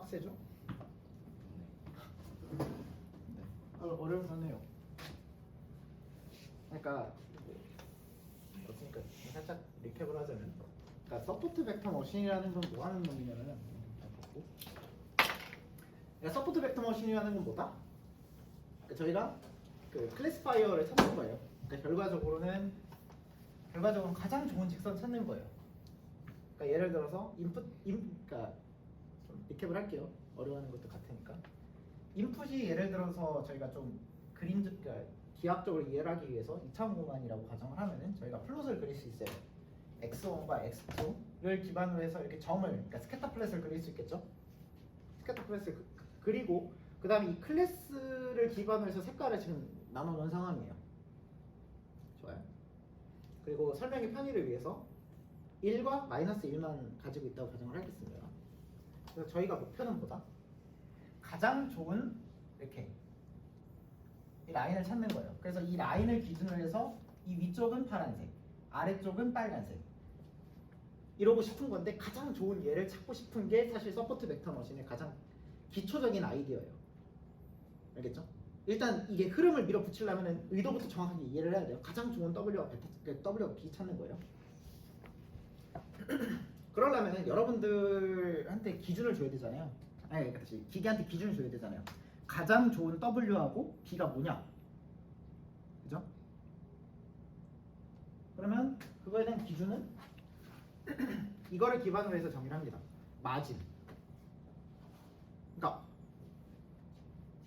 빡세죠? 어려울만해요. 그러니까 어떻습니까? 살짝 리캡을 하자면, 그러니까 서포트 벡터 머신이라는 건 뭐 하는 놈이냐면은, 그러니까 서포트 벡터 머신이라는 건 뭐다? 그러니까 저희가 그 클래시파이어를 찾는 거예요. 그러니까 결과적으로는 가장 좋은 직선 찾는 거예요. 그러니까 예를 들어서 그러니까 좀 리캡을 할게요. 어려워하는 것도 같으니까. 인풋이 예를 들어서 저희가 좀 그러니까 기하학적으로 이해를 하기 위해서 2차원 공간이라고 가정을 하면은 저희가 플롯을 그릴 수 있어요. x1과 x2를 기반으로 해서 이렇게 점을, 그러니까 스캐터 플랫을 그릴 수 있겠죠. 스캐터 플랫을 그리고 그 다음에 이 클래스를 기반으로 해서 색깔을 지금 나눠놓은 상황이에요. 좋아요. 그리고 설명의 편의를 위해서 1과 마이너스 1만 가지고 있다고 가정을 하겠습니다. 그래서 저희가 목표는 뭐다? 가장 좋은 이렇게 이 라인을 찾는 거예요. 그래서 이 라인을 기준으로 해서 이 위쪽은 파란색, 아래쪽은 빨간색 이러고 싶은 건데, 가장 좋은 얘를 찾고 싶은 게 사실 서포트 벡터 머신의 가장 기초적인 아이디어예요. 알겠죠? 일단 이게 흐름을 밀어붙이려면 의도부터 정확하게 이해를 해야 돼요. 가장 좋은 W와 B 찾는 거예요. 그러려면 여러분들한테 기준을 줘야 되잖아요. 아니, 다시 기계한테 기준을 줘야 되잖아요. 가장 좋은 W하고 B가 뭐냐? 그죠? 그러면 그거에 대한 기준은 이거를 기반으로 해서 정의를 합니다. 마진. 그러니까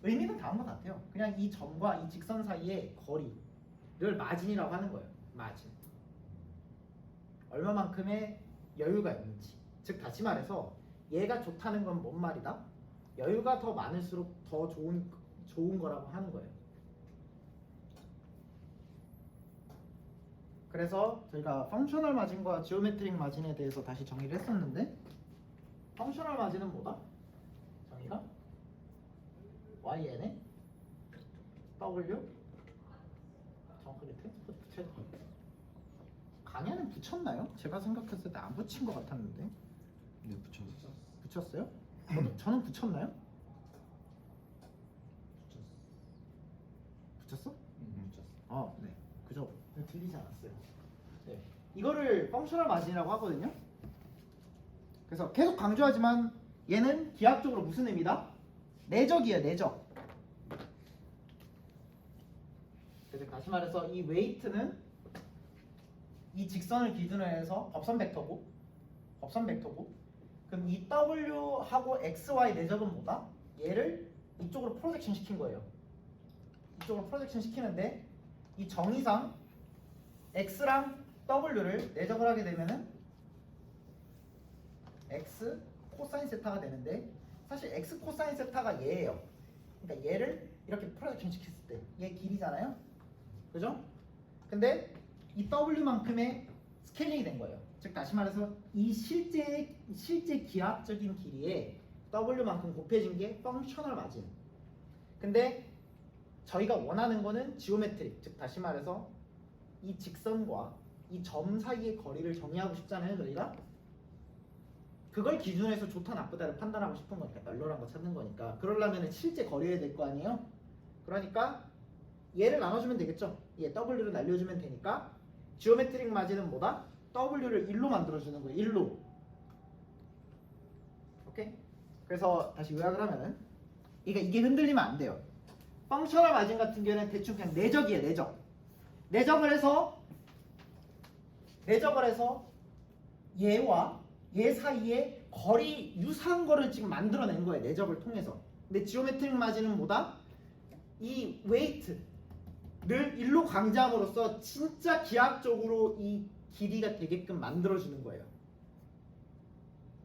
의미는 다음과 같아요. 그냥 이 점과 이 직선 사이의 거리를 마진이라고 하는 거예요. 마진. 얼마만큼의 여유가 있는지. 즉 다시 말해서 얘가 좋다는 건 뭔 말이다? 여유가 더 많을수록 더 좋은 거라고 하는 거예요. 그래서 저희가 펑셔널 마진과 지오메트릭 마진에 대해서 다시 정의를 했었는데, 펑셔널 마진은 뭐다? 정의가 YN에 W 정확하게 트랜스포즈 붙여야 될 것 같아요. 강야는 붙였나요? 제가 생각했을 때 안 붙인 것 같았는데. 네, 붙였어. 붙였어요? 저는 붙였나요? 붙였어? 붙였어. 네. 그죠? 들리지 않았어요. 네. 이거를 펑셔널 마진이라고 하거든요. 그래서 계속 강조하지만 얘는 기하학적으로 무슨 의미다? 내적이에요, 내적. 그래서 다시 말해서 이 웨이트는 이 직선을 기준으로 해서 법선 벡터고, 그럼 이 W하고 XY 내적은 뭐다? 얘를 이쪽으로 프로젝션 시킨 거예요. 이쪽으로 프로젝션 시키는데, 이 정의상 X랑 W를 내적을 하게 되면은 X 코사인 세타가 되는데, 사실 X 코사인 세타가 얘예요. 그러니까 얘를 이렇게 프로젝션 시켰을 때 얘 길이잖아요. 그죠? 근데 이 W만큼의 스케일링이 된 거예요. 즉 다시 말해서 이 실제 기하학적인 길이에 W만큼 곱해진 게 펑셔널 마진. 근데 저희가 원하는 거는 지오메트릭, 즉 다시 말해서 이 직선과 이 점 사이의 거리를 정의하고 싶잖아요, 저희가. 그걸 기준으로 해서 좋다 나쁘다를 판단하고 싶은 거니까, 널널한 거 찾는 거니까. 그러려면 실제 거리여야 될 거 아니에요? 그러니까 얘를 나눠주면 되겠죠. 얘 W를 날려주면 되니까 지오메트릭 마진은 뭐다? W를 1로 만들어주는 거예요. 1로. 오케이? 그래서 다시 요약을 하면은 이게 흔들리면 안 돼요. 펑셔널 마진 같은 경우는 대충 그냥 내적이에요. 내적을 해서 얘와 얘 사이에 거리 유사한 거를 지금 만들어낸 거예요. 내적을 통해서. 근데 지오메트릭 마진은 뭐다? 이 웨이트를 1로 강조함으로써 진짜 기하학적으로 이 길이가 되게끔 만들어주는 거예요.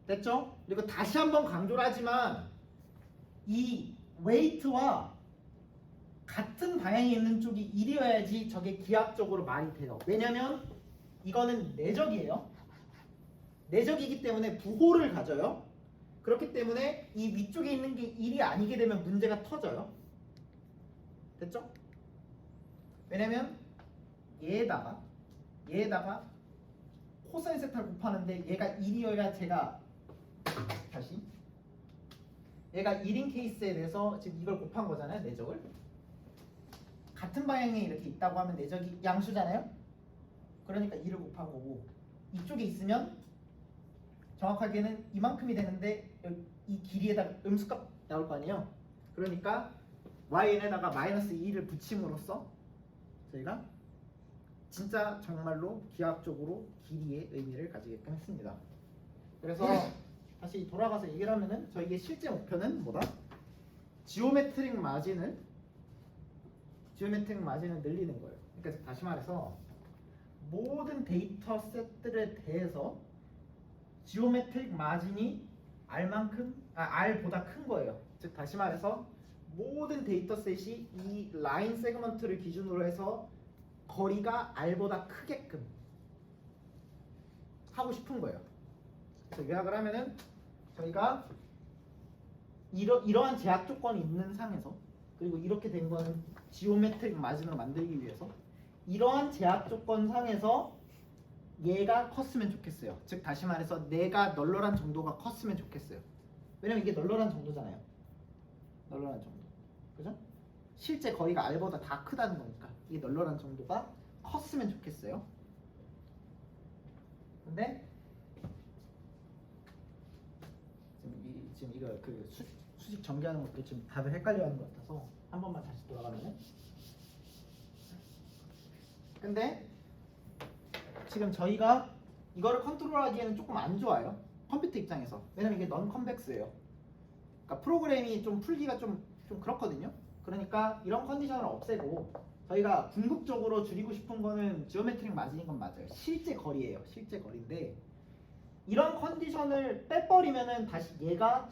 됐죠? 그리고 다시 한번 강조를 하지만 이 웨이트와 같은 방향에 있는 쪽이 1이어야지 저게 기하학적으로 말이 돼요. 왜냐면 이거는 내적이에요. 내적이기 때문에 부호를 가져요. 그렇기 때문에 이 위쪽에 있는 게 1이 아니게 되면 문제가 터져요. 됐죠? 왜냐면 얘에다가 코사인 세타를 곱하는데 얘가 1이어야 제가 다시 얘가 1인 케이스에 대해서 지금 이걸 곱한 거잖아요. 내적을. 같은 방향에 이렇게 있다고 하면 내적이 양수잖아요. 그러니까 2를 곱한 거고 이쪽에 있으면 정확하게는 이만큼이 되는데 이 길이에다 음수값 나올 거 아니에요. 그러니까 yn에다가 마이너스 2를 붙임으로써 저희가 진짜 정말로 기하학적으로 길이의 의미를 가지게끔 했습니다. 그래서 다시 돌아가서 얘기를 하면은 저희의 실제 목표는 뭐다? 지오메트릭 마진을 늘리는 거예요. 그러니까 다시 말해서 모든 데이터 셋들에 대해서 지오메트릭 마진이 R보다 큰 거예요. 즉 다시 말해서 모든 데이터 셋이 이 라인 세그먼트를 기준으로 해서 거리가 R보다 크게끔 하고 싶은 거예요. 그래서 요약을 하면은 저희가 이러한 제약 조건이 있는 상에서 그리고 이렇게 된 거는 지오메트릭 마진을 만들기 위해서 이러한 제약 조건 상에서 얘가 컸으면 좋겠어요. 즉 다시 말해서 내가 널널한 정도가 컸으면 좋겠어요. 왜냐면 이게 널널한 정도잖아요. 널널한 정도. 그죠? 실제 거리가 R보다 다 크다는 거니까 이게 널널한 정도가 컸으면 좋겠어요. 근데 지금 이거 그 수직 전개하는 것도 지금 다들 헷갈려하는 것 같아서 한 번만 다시 돌아가면은. 근데 지금 저희가 이거를 컨트롤하기에는 조금 안 좋아요. 컴퓨터 입장에서. 왜냐면 이게 넌 컨벡스예요. 그러니까 프로그램이 좀 풀기가 좀 그렇거든요. 그러니까 이런 컨디션을 없애고 저희가 궁극적으로 줄이고 싶은 거는 지오메트릭 마진인 건 맞아요. 실제 거리예요. 실제 거리인데 이런 컨디션을 빼버리면은 다시 얘가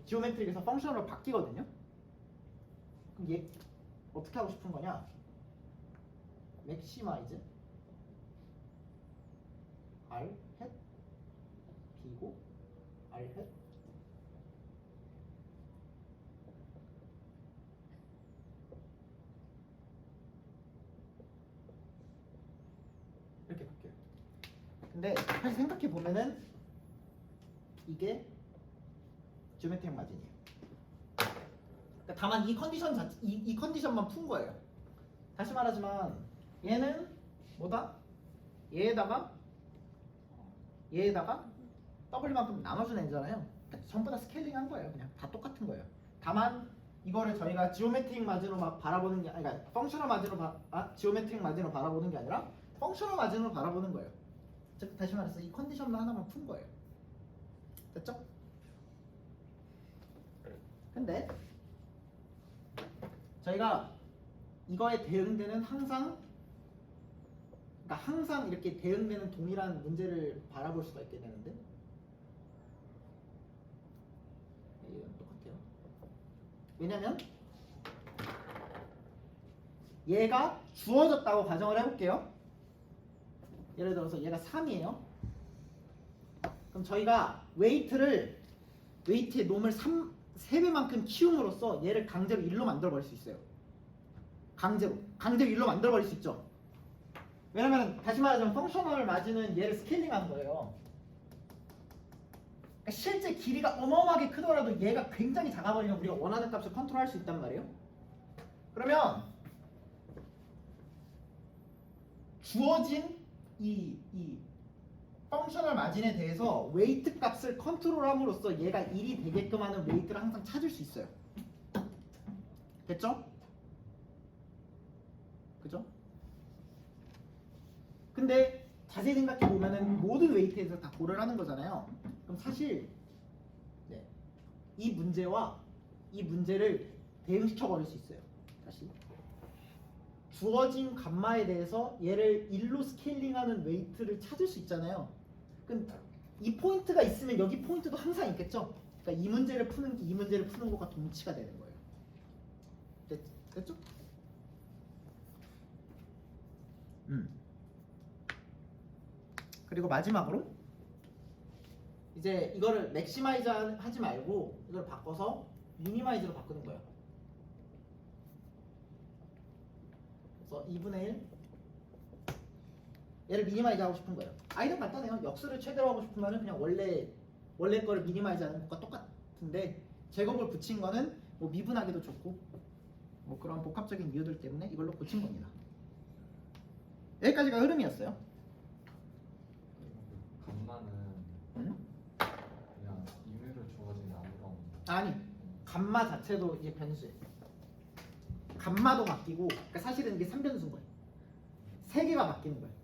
지오메트릭에서 펑션으로 바뀌거든요. 그럼 얘 어떻게 하고 싶은 거냐? 맥시마이즈 R 헷 B고 R 헷 이렇게 바뀌어요. 근데 사실 생각해 보면은 이게 지오메트릭 마진이에요. 그러니까 다만 이 컨디션 이 컨디션만 푼 거예요. 다시 말하지만 얘는 뭐다? 얘에다가 W만큼 나눠준 애잖아요. 전부 다 스케일링한 거예요. 그냥 다 똑같은 거예요. 다만 이거를 저희가 지오메트릭 마진으로 막 바라보는 게 아니 그러니까 펑셔널 마진으로 지오메트릭 마진으로 바라보는 게 아니라 펑셔널 마진으로 바라보는 거예요. 즉 다시 말해서 이 컨디션만 하나만 푼 거예요. 됐죠? 근데 저희가 이거에 대응되는 항상 이렇게 대응되는 동일한 문제를 바라볼 수가 있게 되는데 이건 똑같아요. 왜냐면 얘가 주어졌다고 가정을 해볼게요. 예를 들어서 얘가 3이에요. 그럼 저희가 웨이트의 놈을 3배만큼 키움으로써 얘를 강제로 1로 만들어버릴 수 있어요. 강제로 1로 만들어버릴 수 있죠. 왜냐면 다시 말하자면 펑셔널 마진은 얘를 스케일링한 거예요. 그러니까 실제 길이가 어마어마하게 크더라도 얘가 굉장히 작아버리면 우리가 원하는 값을 컨트롤할 수 있단 말이에요. 그러면 주어진 이 펑셔널 마진에 대해서 웨이트 값을 컨트롤함으로써 얘가 1이 되게끔 하는 웨이트를 항상 찾을 수 있어요. 됐죠? 그죠? 근데 자세히 생각해 보면은 모든 웨이트에서 다 고려를 하는 거잖아요. 그럼 사실 이 문제를 대응시켜 버릴 수 있어요. 다시 주어진 감마에 대해서 얘를 1로 스케일링하는 웨이트를 찾을 수 있잖아요. 그럼 이 포인트가 있으면 여기 포인트도 항상 있겠죠. 그러니까 이 문제를 푸는 것과 동치가 되는 거예요. 됐죠? 그리고 마지막으로 이제 이거를 맥시마이즈 하지 말고 이걸 바꿔서 미니마이즈로 바꾸는 거예요. 그래서 2분의 1 얘를 미니마이즈 하고 싶은 거예요. 아이디어 간단해요. 역수를 최대로 하고 싶으면 그냥 원래 거를 미니마이즈 하는 것과 똑같은데 제곱을 붙인 거는 뭐 미분하기도 좋고 뭐 그런 복합적인 이유들 때문에 이걸로 고친 겁니다. 여기까지가 흐름이었어요. 간만은 응? 그냥 임의로 주어진 아무런 아니, 감마 자체도 이제 변수예요. 감마도 바뀌고, 그러니까 사실은 이게 3변수인 거예요. 3개가 바뀌는 거예요.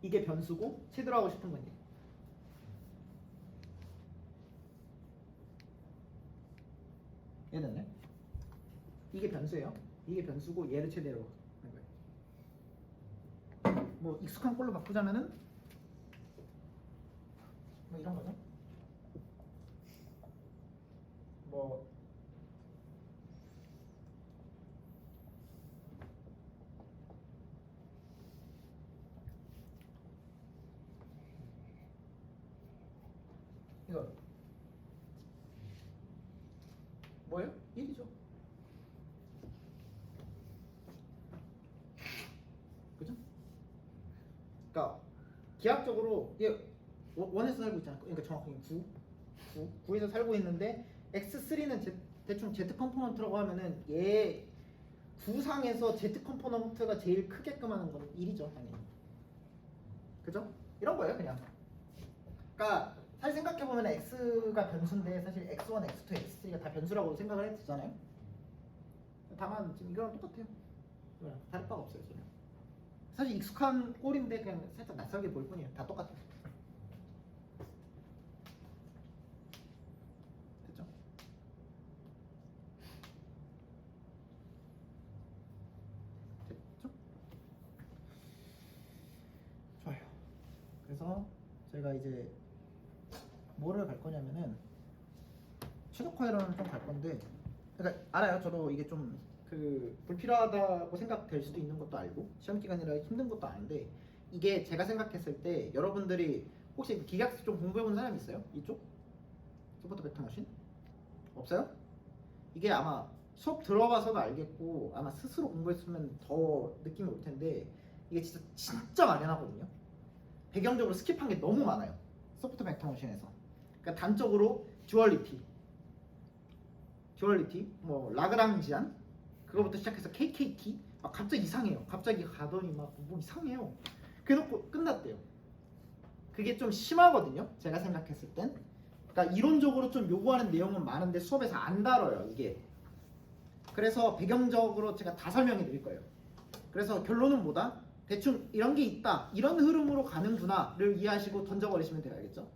이게 변수고 체들어가고 싶은 건데. 이해됐네? 이게 변수예요. 이게 변수고 얘를 최대로 하는 거예요. 뭐 익숙한 꼴로 바꾸자면은 뭐 이런 거죠. 뭐 이거 뭐예요? 1이죠. 그죠? 그러니까 기하학적으로 얘 원에서 살고 있잖아. 그러니까 정확하게 9에서 살고 있는데 x3는 대충 z 컴포넌트라고 하면은 얘 9상에서 z 컴포넌트가 제일 크게끔 하는 건 1이죠, 당연히. 그죠? 이런 거예요, 그냥. 그러니까 사실 생각해 보면 x가 변수인데 사실 x1, x2, x3가 다 변수라고 생각을 해도 되잖아요. 다만 지금 이거랑 똑같아요. 그냥 다를 바가 없어요, 전혀. 사실 익숙한 꼴인데 그냥 살짝 낯설게 보일 뿐이에요. 다 똑같아요. 됐죠? 됐죠? 좋아요. 그래서 저희가 이제 뭐를 갈 거냐면은 최적화 이론을 좀 갈 건데, 그러니까 알아요. 저도 이게 좀 그 불필요하다고 생각될 수도 있는 것도 알고 시험 기간이라 힘든 것도 아는데, 이게 제가 생각했을 때 여러분들이 혹시 기계학습 좀 공부해본 사람 있어요? 이쪽? 서포트 벡터 머신? 없어요? 이게 아마 수업 들어가서도 알겠고 아마 스스로 공부했으면 더 느낌이 올 텐데, 이게 진짜 막연하거든요. 배경적으로 스킵한 게 너무 많아요, 소프트 벡터 머신에서. 그러니까 단적으로 듀얼리티, 뭐 라그랑지안, 그거부터 시작해서 KKT 막 갑자기 이상해요. 갑자기 가더니 막 뭐 이상해요. 그래놓고 끝났대요. 그게 좀 심하거든요, 제가 생각했을 땐. 그러니까 이론적으로 좀 요구하는 내용은 많은데 수업에서 안 다뤄요, 이게. 그래서 배경적으로 제가 다 설명해 드릴 거예요. 그래서 결론은 뭐다? 대충 이런 게 있다, 이런 흐름으로 가는구나를 이해하시고 던져버리시면 돼요. 알겠죠?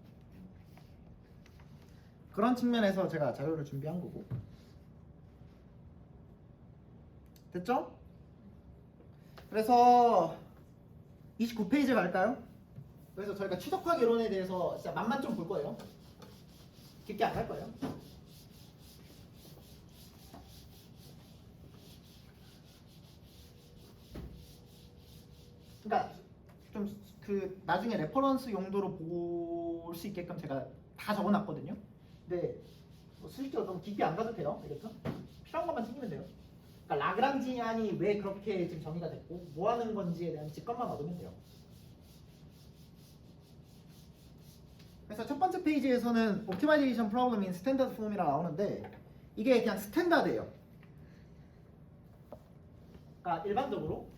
그런 측면에서 제가 자료를 준비한 거고. 됐죠? 그래서 29페이지 갈까요? 그래서 저희가 최적화 개론에 대해서 진짜 맛만 좀 볼 거예요. 깊게 안 갈 거예요. 그러니까 좀 그 나중에 레퍼런스 용도로 볼 수 있게끔 제가 다 적어놨거든요. 근데 뭐 수식적으로 너무 깊게 안 가도 돼요. 알겠죠? 필요한 것만 챙기면 돼요. 그러니까 라그랑지안이 왜 그렇게 지금 정의가 됐고 뭐 하는 건지에 대한 직관만 얻으면 돼요. 그래서 첫 번째 페이지에서는 Optimization Problem in Standard Form이라 나오는데, 이게 그냥 스탠다드예요. 그러니까 일반적으로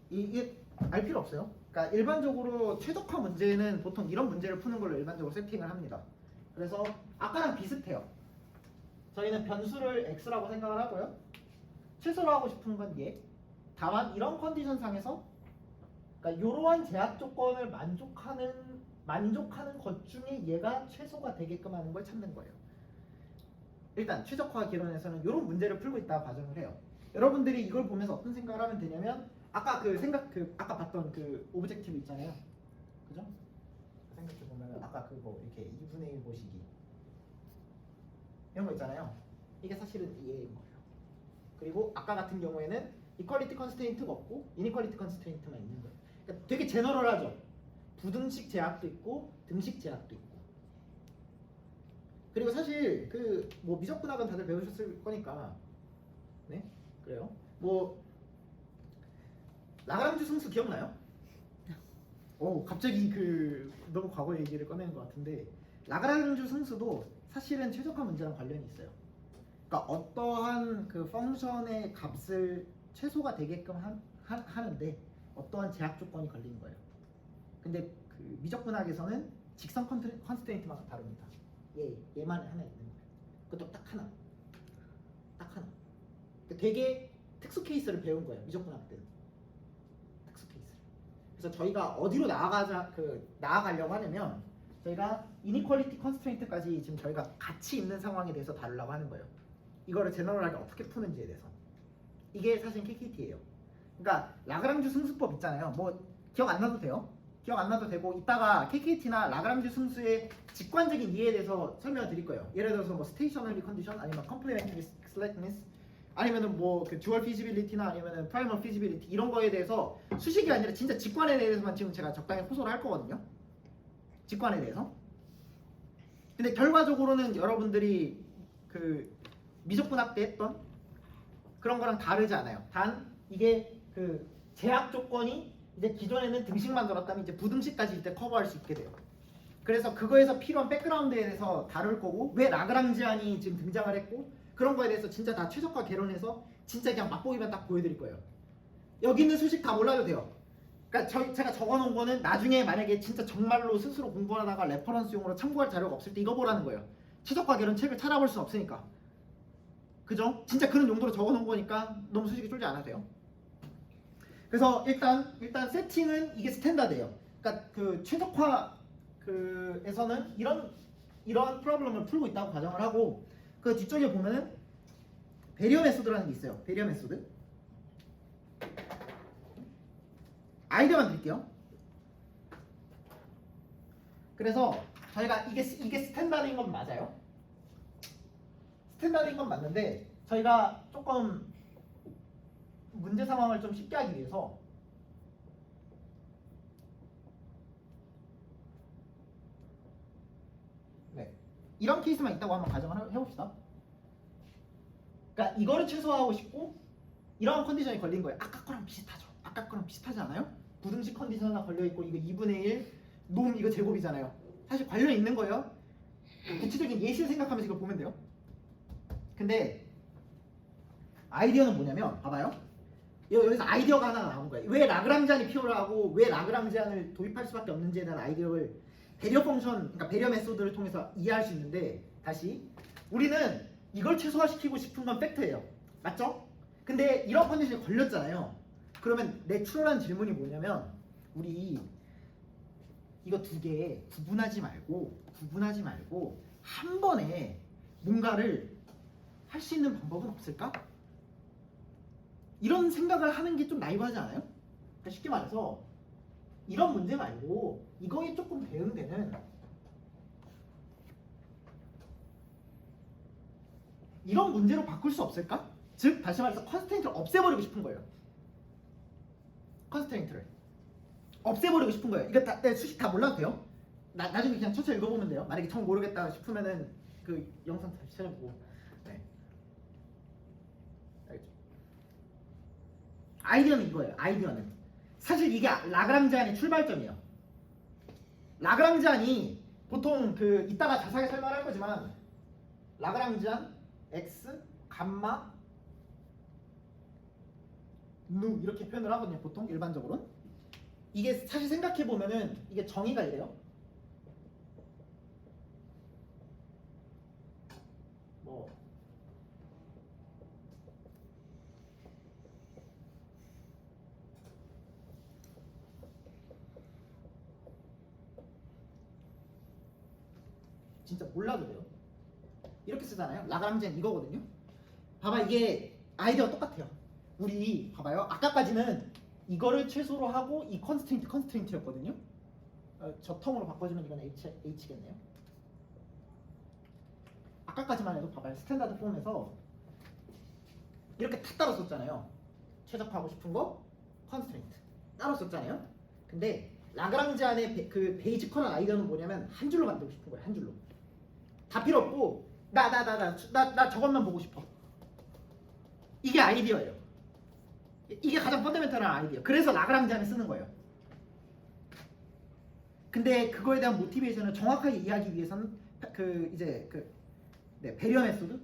이게 알 필요 없어요. 그러니까 일반적으로 최적화 문제는 보통 이런 문제를 푸는 걸로 일반적으로 세팅을 합니다. 그래서 아까랑 비슷해요. 저희는 변수를 x라고 생각을 하고요. 최소로 하고 싶은 건 얘. 다만 이런 컨디션 상에서, 그러니까 이러한 제약 조건을 만족하는 것 중에 얘가 최소가 되게끔 하는 걸 찾는 거예요. 일단 최적화 기론에서는 이런 문제를 풀고 있다고 가정을 해요. 여러분들이 이걸 보면서 어떤 생각을 하면 되냐면 아까 아까 봤던 그 오브젝티브 있잖아요. 그죠? 생각해 보면 아까 그거 이렇게 2분의 1 보시기 이런 거 있잖아요. 이게 사실은 이해인 거예요. 그리고 아까 같은 경우에는 이퀄리티 컨스트레인트가 없고 이니퀄리티 컨스트레인트만 있는 거예요. 그러니까 되게 제너럴하죠. 부등식 제약도 있고 등식 제약도 있고. 그리고 사실 그 뭐 미적분학은 다들 배우셨을 거니까 네 그래요. 뭐 라그랑주 승수 기억나요? 갑자기 그 너무 과거 얘기를 꺼내는 것 같은데 라그랑주 승수도 사실은 최적화 문제랑 관련이 있어요. 그러니까 어떠한 그 펑션의 값을 최소가 되게끔 하는데 어떠한 제약 조건이 걸리는 거예요. 근데 그 미적분학에서는 직선 컨스트레인트만 다릅니다. 얘만 하나 있는 거예요. 그것도 딱 하나. 그러니까 되게 특수 케이스를 배운 거예요. 미적분학 때는 특수 케이스를. 그래서 저희가 어디로 나아가려고 하냐면 저희가 이니퀄리티 컨스트레인트까지 지금 저희가 같이 있는 상황에 대해서 다루려고 하는 거예요. 이거를 제너럴하게 어떻게 푸는지에 대해서. 이게 사실 KKT예요. 그러니까 라그랑주 승수법 있잖아요. 뭐 기억 안 나도 돼요. 기억 안 나도 되고 이따가 KKT나 라그랑주 승수의 직관적인 이해에 대해서 설명을 드릴 거예요. 예를 들어서 뭐 스테이셔너리 컨디션 아니면 컴플레멘터리 슬랙니스 아니면은 뭐 그 듀얼 피지빌리티나 아니면은 프라이멀 피지빌리티 이런 거에 대해서 수식이 아니라 진짜 직관에 대해서만 지금 제가 적당히 호소를 할 거거든요. 직관에 대해서. 근데 결과적으로는 여러분들이 그 미적분학 때 했던 그런 거랑 다르지 않아요. 단 이게 그 제약 조건이 이제 기존에는 등식만 들었다면 이제 부등식까지 이때 커버할 수 있게 돼요. 그래서 그거에서 필요한 백그라운드에 대해서 다룰 거고 왜 라그랑지안이 지금 등장을 했고 그런 거에 대해서 진짜 다 최적화 개론해서 진짜 그냥 맛보기만 딱 보여드릴 거예요. 여기 있는 수식 다 몰라도 돼요. 그러니까 제가 적어놓은 거는 나중에 만약에 진짜 정말로 스스로 공부하다가 레퍼런스용으로 참고할 자료가 없을 때 이거 보라는 거예요. 최적화 개론 책을 찾아볼 수는 없으니까. 그죠? 진짜 그런 용도로 적어놓은 거니까 너무 수식이 쫄지 않아도 돼요. 그래서 일단 세팅은 이게 스탠다드예요. 그러니까 그 최적화 에서는 이런 프로블럼을 풀고 있다고 가정을 하고 그 뒤쪽에 보면은 배리어 메소드라는 게 있어요. 배리어 메소드. 아이디어만 드릴게요. 그래서 저희가 이게 스탠다드인 건 맞아요. 스탠다드인 건 맞는데 저희가 조금 문제 상황을 좀 쉽게 하기 위해서 이런 케이스만 있다고 한번 가정을 해봅시다. 그러니까 이거를 최소화하고 싶고 이런 컨디션이 걸린 거예요. 아까 거랑 비슷하죠. 아까 거랑 비슷하지 않아요? 부등식 컨디션 하나 걸려있고 이거 2분의 1 놈 이거 제곱이잖아요. 사실 관련 있는 거예요. 구체적인 예시를 생각하면서 이걸 보면 돼요. 근데 아이디어는 뭐냐면 봐봐요. 여기서 아이디어가 하나 나온 거예요. 왜 라그랑지안이 필요하고 왜 라그랑지안을 도입할 수밖에 없는지에 대한 아이디어를 배리어 펑션, 그러니까 배리어 메소드를 통해서 이해할 수 있는데 다시 우리는 이걸 최소화시키고 싶은 건 팩트예요. 맞죠? 근데 이런 컨디션이 걸렸잖아요. 그러면 내추럴한 질문이 뭐냐면 우리 이거 두 개 구분하지 말고 한 번에 뭔가를 할 수 있는 방법은 없을까? 이런 생각을 하는 게 좀 나이브하지 않아요? 그러니까 쉽게 말해서 이런 문제 말고 이거에 조금 대응되는 이런 문제로 바꿀 수 없을까? 즉 다시 말해서 컨스트레인트를 없애버리고 싶은 거예요. 컨스트레인트를 없애버리고 싶은 거예요. 이거 다 수식 다 몰라도 돼요. 나중에 그냥 천천히 읽어보면 돼요. 만약에 정 모르겠다 싶으면은 그 영상 다시 찾아보고. 네. 알겠죠? 아이디어는 이거예요. 아이디어는 사실 이게 라그랑지안의 출발점이에요. 라그랑지안이 보통 그 이따가 자세하게 설명할 거지만 라그랑지안 x 감마 누 이렇게 표현을 하거든요. 보통 일반적으로는 이게 사실 생각해 보면은 이게 정의가 이래요. 뭐 진짜 몰라도 돼요. 이렇게 쓰잖아요. 라그랑지안 이거거든요. 봐봐 이게 아이디어가 똑같아요. 우리 봐봐요. 아까까지는 이거를 최소로 하고 이 컨스트레인트였거든요. 저 텀으로 바꿔주면 이건 H겠네요. 아까까지만 해도 봐봐요. 스탠다드 폼에서 이렇게 다 따로 썼잖아요. 최적화하고 싶은 거 컨스트레인트 따로 썼잖아요. 근데 라그랑지 안에 그 베이직헌한 아이디어는 뭐냐면 한 줄로 만들고 싶은 거예요. 한 줄로. 다 필요 없고 나 저것만 보고 싶어. 이게 아이디어예요. 이게 가장 펀더멘탈한 아이디어. 그래서 라그랑지 안에 쓰는 거예요. 근데 그거에 대한 모티베이션을 정확하게 이해하기 위해서는 배리어 메소드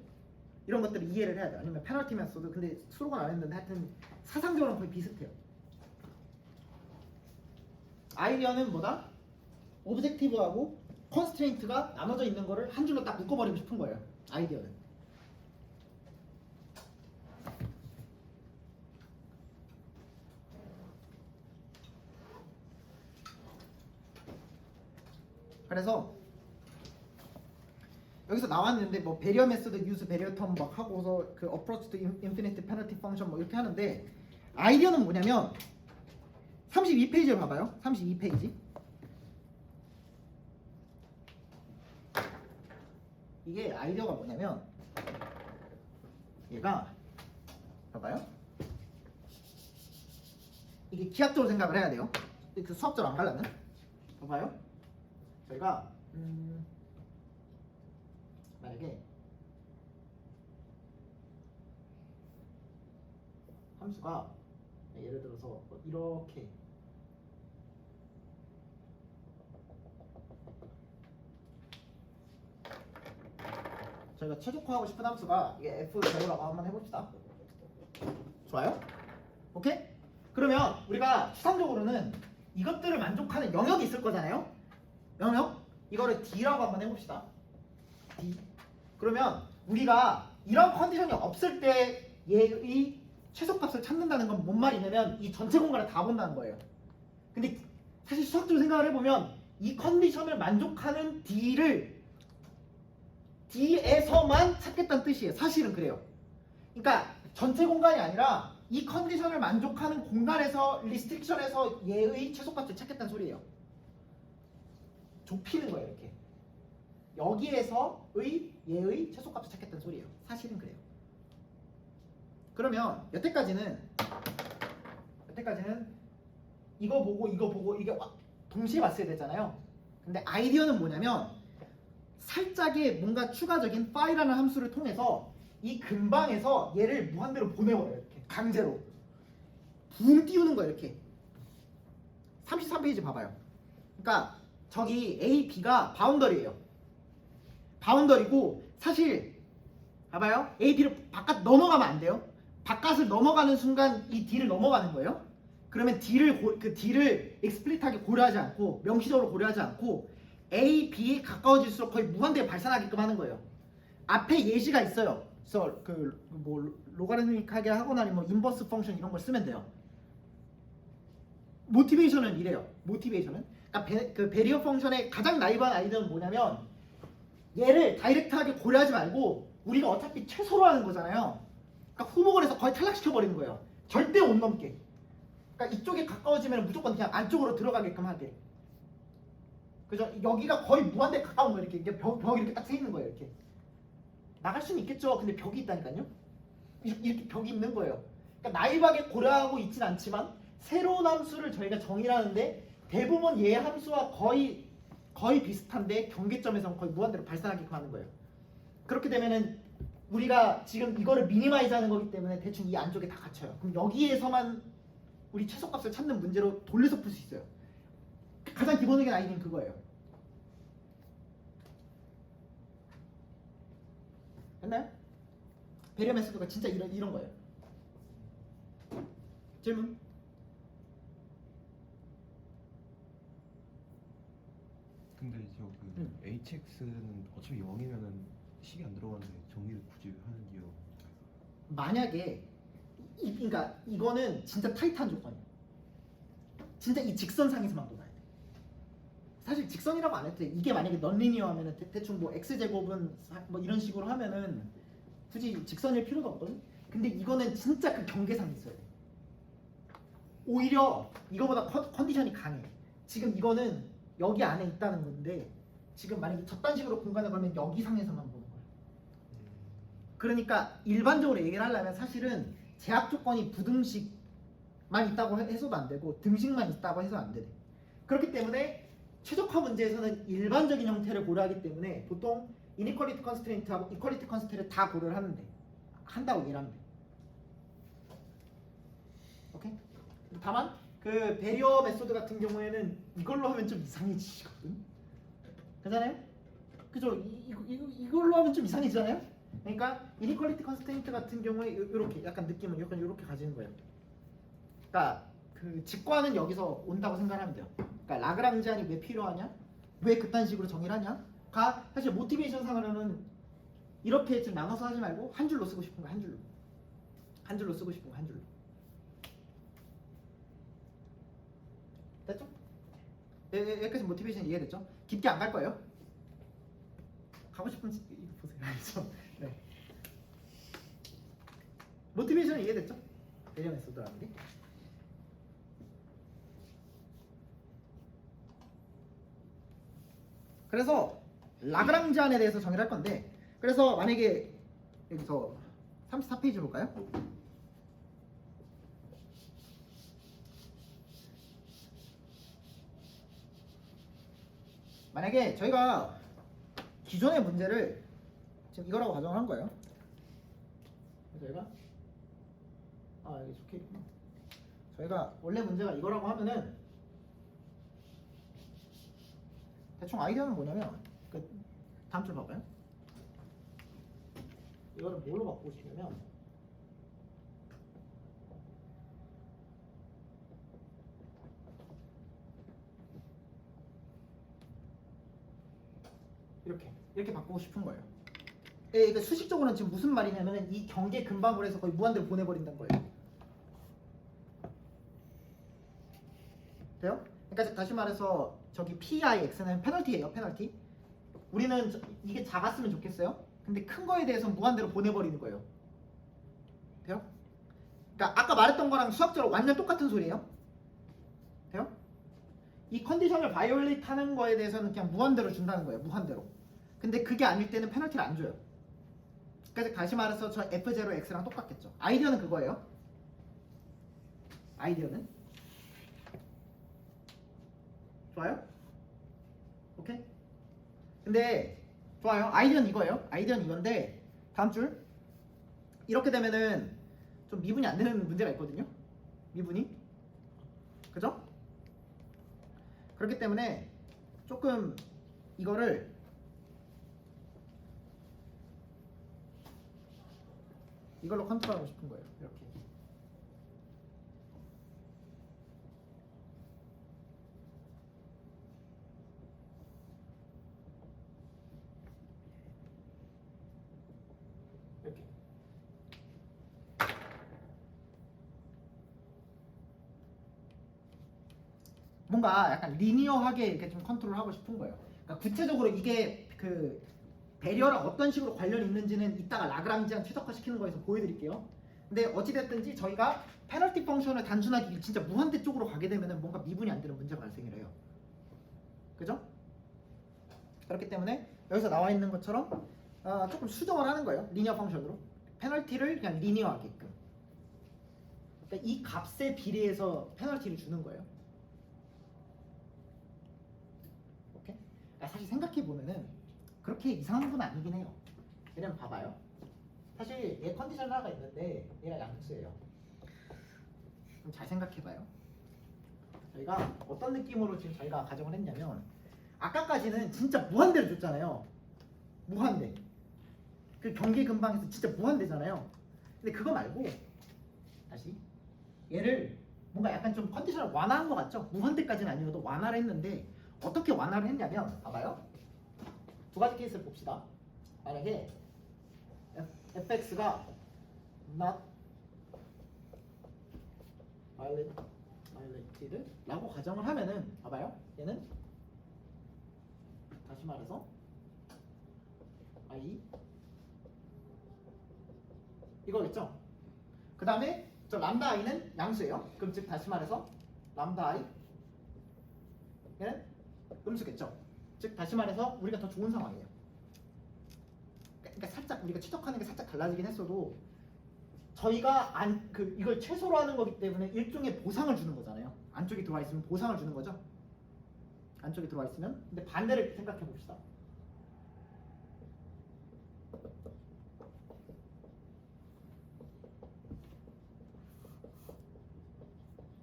이런 것들을 이해를 해야 돼요. 아니면 페널티 메소드. 근데 수록은 안 했는데 하여튼 사상적으로는 거의 비슷해요. 아이디어는 뭐다? 오브젝티브하고 컨스트레인트가 나눠져 있는 거를 한 줄로 딱 묶어버리고 싶은 거예요. 아이디어는. 그래서 여기서 나왔는데 뭐 배리어 메소드 유즈 배리어 텀 막 하고서 그 어프로치 투 인피니트 페널티 펑션 뭐 이렇게 하는데 아이디어는 뭐냐면 32페이지를 봐봐요. 32페이지. 이게 아이디어가 뭐냐면 얘가 봐봐요. 이게 기하적으로 생각을 해야 돼요. 그 수학적으로 안 가려면 봐봐요. 저희가 만약에 함수가 예를 들어서 이렇게 저희가 최적화하고 싶은 함수가 이게 f0라고 한번 해봅시다. 좋아요? 오케이? 그러면 우리가 추상적으로는 이것들을 만족하는 영역이 있을 거잖아요. 영역? 이거를 D라고 한번 해봅시다. D. 그러면 우리가 이런 컨디션이 없을 때 얘의 최소값을 찾는다는 건 뭔 말이냐면 이 전체 공간을 다 본다는 거예요. 근데 사실 수학적으로 생각을 해보면 이 컨디션을 만족하는 D에서만 찾겠다는 뜻이에요. 사실은 그래요. 그러니까 전체 공간이 아니라 이 컨디션을 만족하는 공간에서 리스트릭션에서 얘의 최소값을 찾겠다는 소리예요. 좁히는 거예요. 이렇게 여기에서의 얘의 최소값을 찾겠다는 소리예요. 사실은 그래요. 그러면 여태까지는 이거 보고 이게 동시에 봤어야 되잖아요. 근데 아이디어는 뭐냐면 살짝의 뭔가 추가적인 파이라는 함수를 통해서 이 근방에서 얘를 무한대로 보내버려요. 이렇게 강제로 붕 띄우는 거예요. 이렇게 33페이지 봐봐요. 그러니까 저기 A, B가 바운더리예요. 바운더리고 사실 봐봐요. A, B를 바깥 넘어가면 안 돼요. 바깥을 넘어가는 순간 이 D를 넘어가는 거예요. 그러면 D를 익스플리트하게 고려하지 않고 명시적으로 고려하지 않고 A, B에 가까워질수록 거의 무한대에 발산하게끔 하는 거예요. 앞에 예시가 있어요. 그래서 뭐 로가리즘하게 하거나 아니면 인버스 펑션 이런 걸 쓰면 돼요. 모티베이션은 이래요. 모티베이션은 그러니까 그 배리어 펑션의 가장 나이브한 아이디어는 뭐냐면 얘를 다이렉트하게 고려하지 말고 우리가 어차피 최소로 하는 거잖아요. 그러니까 후보글에서 거의 탈락시켜 버리는 거예요. 절대 못 넘게. 그러니까 이쪽에 가까워지면 무조건 그냥 안쪽으로 들어가게끔 하게. 그죠? 여기가 거의 무한대 가까운 거예요. 이렇게 벽 이렇게 딱 세 있는 거예요. 이렇게 나갈 수는 있겠죠. 근데 벽이 있다니까요. 이렇게 벽이 있는 거예요. 그러니까 나이브하게 고려하고 있진 않지만 새로운 함수를 저희가 정의를 하는데 대부분 얘 함수와 거의 비슷한데 경계점에서는 거의 무한대로 발산하게끔 하는 거예요. 그렇게 되면은 우리가 지금 이거를 미니마이즈 하는 거기 때문에 대충 이 안쪽에 다 갇혀요. 그럼 여기에서만 우리 최소값을 찾는 문제로 돌려서 풀 수 있어요. 가장 기본적인 아이디어는 그거예요. 됐나요? 배리어 메소드가 진짜 이런 거예요. 질문? 근데 HX는 어차피 0이면은 식이 안 들어가는데 정리를 굳이 하는 이유. 만약에 그러니까 이거는 진짜 타이트한 조건이에요. 진짜 이 직선상에서만 돌아야 돼. 사실 직선이라고 안 해도 돼. 이게 만약에 넌리니어하면은 대충 뭐 x 제곱은 뭐 이런 식으로 하면은 굳이 직선일 필요도 없거든. 근데 이거는 진짜 그 경계상 있어야 돼. 오히려 이거보다 컨디션이 강해. 지금 이거는 여기 안에 있다는 건데 지금 만약에 저딴 식으로 공간을 걸면 여기 상에서만 보는 거야. 그러니까 일반적으로 얘기를 하려면 사실은 제약 조건이 부등식만 있다고 해서도 안 되고 등식만 있다고 해서 안 돼. 그렇기 때문에 최적화 문제에서는 일반적인 형태를 고려하기 때문에 보통 이니퀄리티 컨스트레인트하고 이퀄리티 컨스트레인트를 다 고려를 한다고 얘기를 하면 돼. 오케이? 다만 그 배리어 메소드 같은 경우에는 이걸로 하면 좀 이상해지거든. 괜찮아요? 그죠? 이걸로 하면 좀 이상해지잖아요? 그러니까 이니퀄리티 컨스트레인트 같은 경우에 이렇게 약간 느낌은 약간 이렇게 가지는 거예요. 그러니까 그 직관은 여기서 온다고 생각하면 돼요. 그러니까 라그랑지안이 왜 필요하냐? 왜 그딴 식으로 정의를 하냐?가 사실 모티베이션 상으로는 이렇게 좀 나눠서 하지 말고 한 줄로 쓰고 싶은 거 한 줄로. 한 줄로 쓰고 싶은 거 한 줄로. 됐죠? 여기까지 모티베이션 이해됐죠? 깊게 안 갈 거예요. 가고 싶은 이거 보세요. 알죠? 네. 모티베이션 이해됐죠? 배리어 메소드라는 게. 그래서 라그랑지안에 대해서 정의를 할 건데, 그래서 만약에 여기서 34페이지 볼까요? 만약에 저희가 기존의 문제를 지금 이거라고 가정을 한 거예요. 저희가 여기 좋게 있구나. 저희가 원래 문제가 이거라고 하면은 대충 아이디어는 뭐냐면 그 다음 줄 봐봐요. 이거를 뭘로 바꾸고 싶냐면 이렇게 바꾸고 싶은 거예요. 그러니까 수식적으로는 지금 무슨 말이냐면 이 경계 근방으로 해서 거의 무한대로 보내버린다는 거예요. 돼요? 그러니까 다시 말해서 저기 PIX는 페널티예요. 페널티. 우리는 이게 작았으면 좋겠어요. 근데 큰 거에 대해서 무한대로 보내버리는 거예요. 돼요? 그러니까 아까 말했던 거랑 수학적으로 완전 똑같은 소리예요. 돼요? 이 컨디션을 바이올레이트 하는 거에 대해서는 그냥 무한대로 준다는 거예요. 무한대로. 근데 그게 아닐 때는 페널티를 안 줘요. 그래서 다시 말해서 저 F0X랑 똑같겠죠. 아이디어는 그거예요. 아이디어는. 좋아요? 오케이? 근데 좋아요. 아이디어는 이거예요. 아이디어는 이건데 다음 줄 이렇게 되면은 좀 미분이 안 되는 문제가 있거든요. 미분이. 그죠? 그렇기 때문에 조금 이거를 이걸로 컨트롤하고 싶은 거예요. 이렇게. 이렇게. 뭔가 약간 리니어하게 이렇게 좀 컨트롤하고 싶은 거예요. 그러니까 구체적으로 이게 그 배리어랑 어떤 식으로 관련이 있는지는 이따가 라그랑지안 최적화시키는 거에서 보여드릴게요. 근데 어찌됐든지 저희가 페널티 펑션을 단순하게 진짜 무한대 쪽으로 가게 되면 뭔가 미분이 안 되는 문제가 발생을 해요. 그죠? 그렇기 때문에 여기서 나와 있는 것처럼 조금 수정을 하는 거예요. 리니어 펑션으로. 페널티를 그냥 리니어하게끔. 그러니까 이 값에 비례해서 페널티를 주는 거예요. 오케이? 사실 생각해보면은 그렇게 이상한 건 아니긴 해요. 왜냐면 봐봐요. 사실 얘 컨디션 하나가 있는데 얘가 양수예요. 그럼 잘 생각해봐요. 저희가 어떤 느낌으로 지금 저희가 가정을 했냐면 아까까지는 진짜 무한대로 줬잖아요. 무한대. 그 경계 근방에서 진짜 무한대잖아요. 근데 그거 말고 다시 얘를 뭔가 약간 좀 컨디션을 완화한 것 같죠? 무한대까지는 아니어도 완화를 했는데 어떻게 완화를 했냐면 봐봐요. 두 가지 케이스를 봅시다. 만약에 fx가 not violated 라고 가정을 하면은 봐봐요. 얘는 다시 말해서 I 이거겠죠? 그 다음에 저 람다 i는 양수예요. 그럼 즉 다시 말해서 람다 i 얘는 음수겠죠. 즉 다시 말해서 우리가 더 좋은 상황이에요. 그러니까 살짝 우리가 추적하는 게 살짝 달라지긴 했어도 저희가 이걸 최소로 하는 거기 때문에 일종의 보상을 주는 거잖아요. 안쪽에 들어와 있으면 보상을 주는 거죠. 안쪽에 들어와 있으면. 근데 반대를 생각해 봅시다.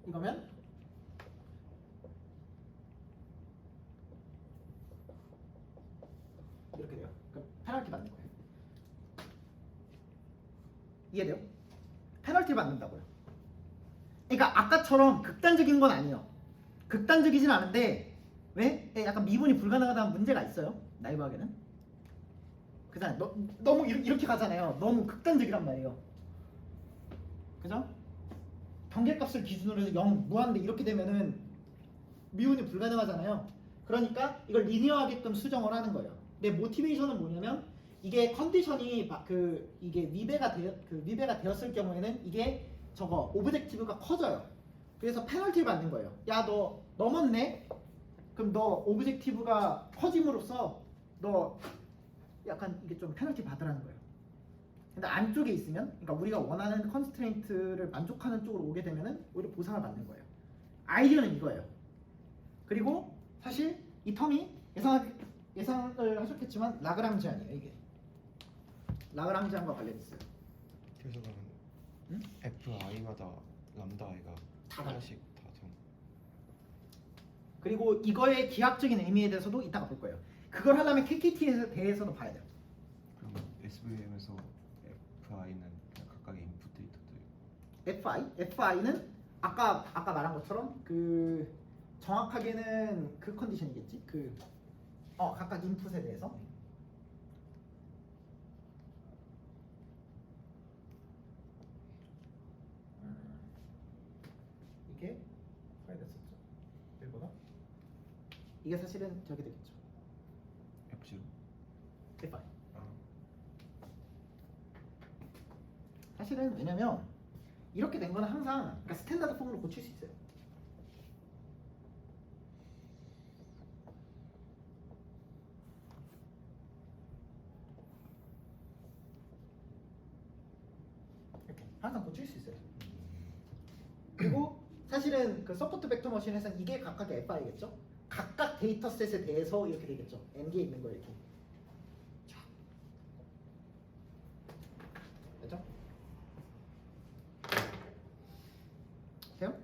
이거면 이렇게 돼요. 그럼 페널티 받는 거예요. 이해돼요? 페널티 받는다고요. 그러니까 아까처럼 극단적인 건 아니에요. 극단적이진 않은데 왜? 약간 미분이 불가능하다는 문제가 있어요. 나이브하게는. 그잖아요. 너무 이렇게 가잖아요. 너무 극단적이란 말이에요. 그죠? 경계값을 기준으로 해서 0 무한대 이렇게 되면은 미분이 불가능하잖아요. 그러니까 이걸 리니어하게끔 수정을 하는 거예요. 내 모티베이션은 뭐냐면 이게 컨디션이 이게 위배가 되었을 경우에는 이게 저거 오브젝티브가 커져요. 그래서 페널티를 받는 거예요. 야, 너 넘었네? 그럼 너 오브젝티브가 커짐으로써 너 약간 이게 좀 페널티 받으라는 거예요. 근데 안쪽에 있으면, 그러니까 우리가 원하는 컨스트레인트를 만족하는 쪽으로 오게 되면은 오히려 보상을 받는 거예요. 아이디어는 이거예요. 그리고 사실 이 텀이 예상을 하셨겠지만 라그랑지 제한이에요. 이게 라그랑지 제한과 관련있어요. 그래서 그러면 FI마다 람다 i가 다 하나씩 다 정. 그리고 이거의 기하학적인 의미에 대해서도 이따가 볼 거예요. 그걸 하려면 KKT에 대해서도 봐야 돼요. 그럼 SVM에서 FI는 그냥 각각의 인풋 데이터들. FI는 아까 말한 것처럼 정확하게는 그 컨디션이겠지. 각각 인풋에 대해서. 이게 파일 됐었죠. 일보다 이게 사실은 저게 되겠죠. F0. FI. 아. 사실은 왜냐면 이렇게 된 거는 항상 그러니까 스탠다드 폼으로 고칠 수 있어요. 이렇게 항상 고칠 수 있어요. 그리고 사실은 그 서포트 벡터 머신에서는 이게 각각의 FI겠죠? 각각 데이터셋에 대해서 이렇게 되겠죠. N개 있는 거 이렇게. 됐죠? 돼요?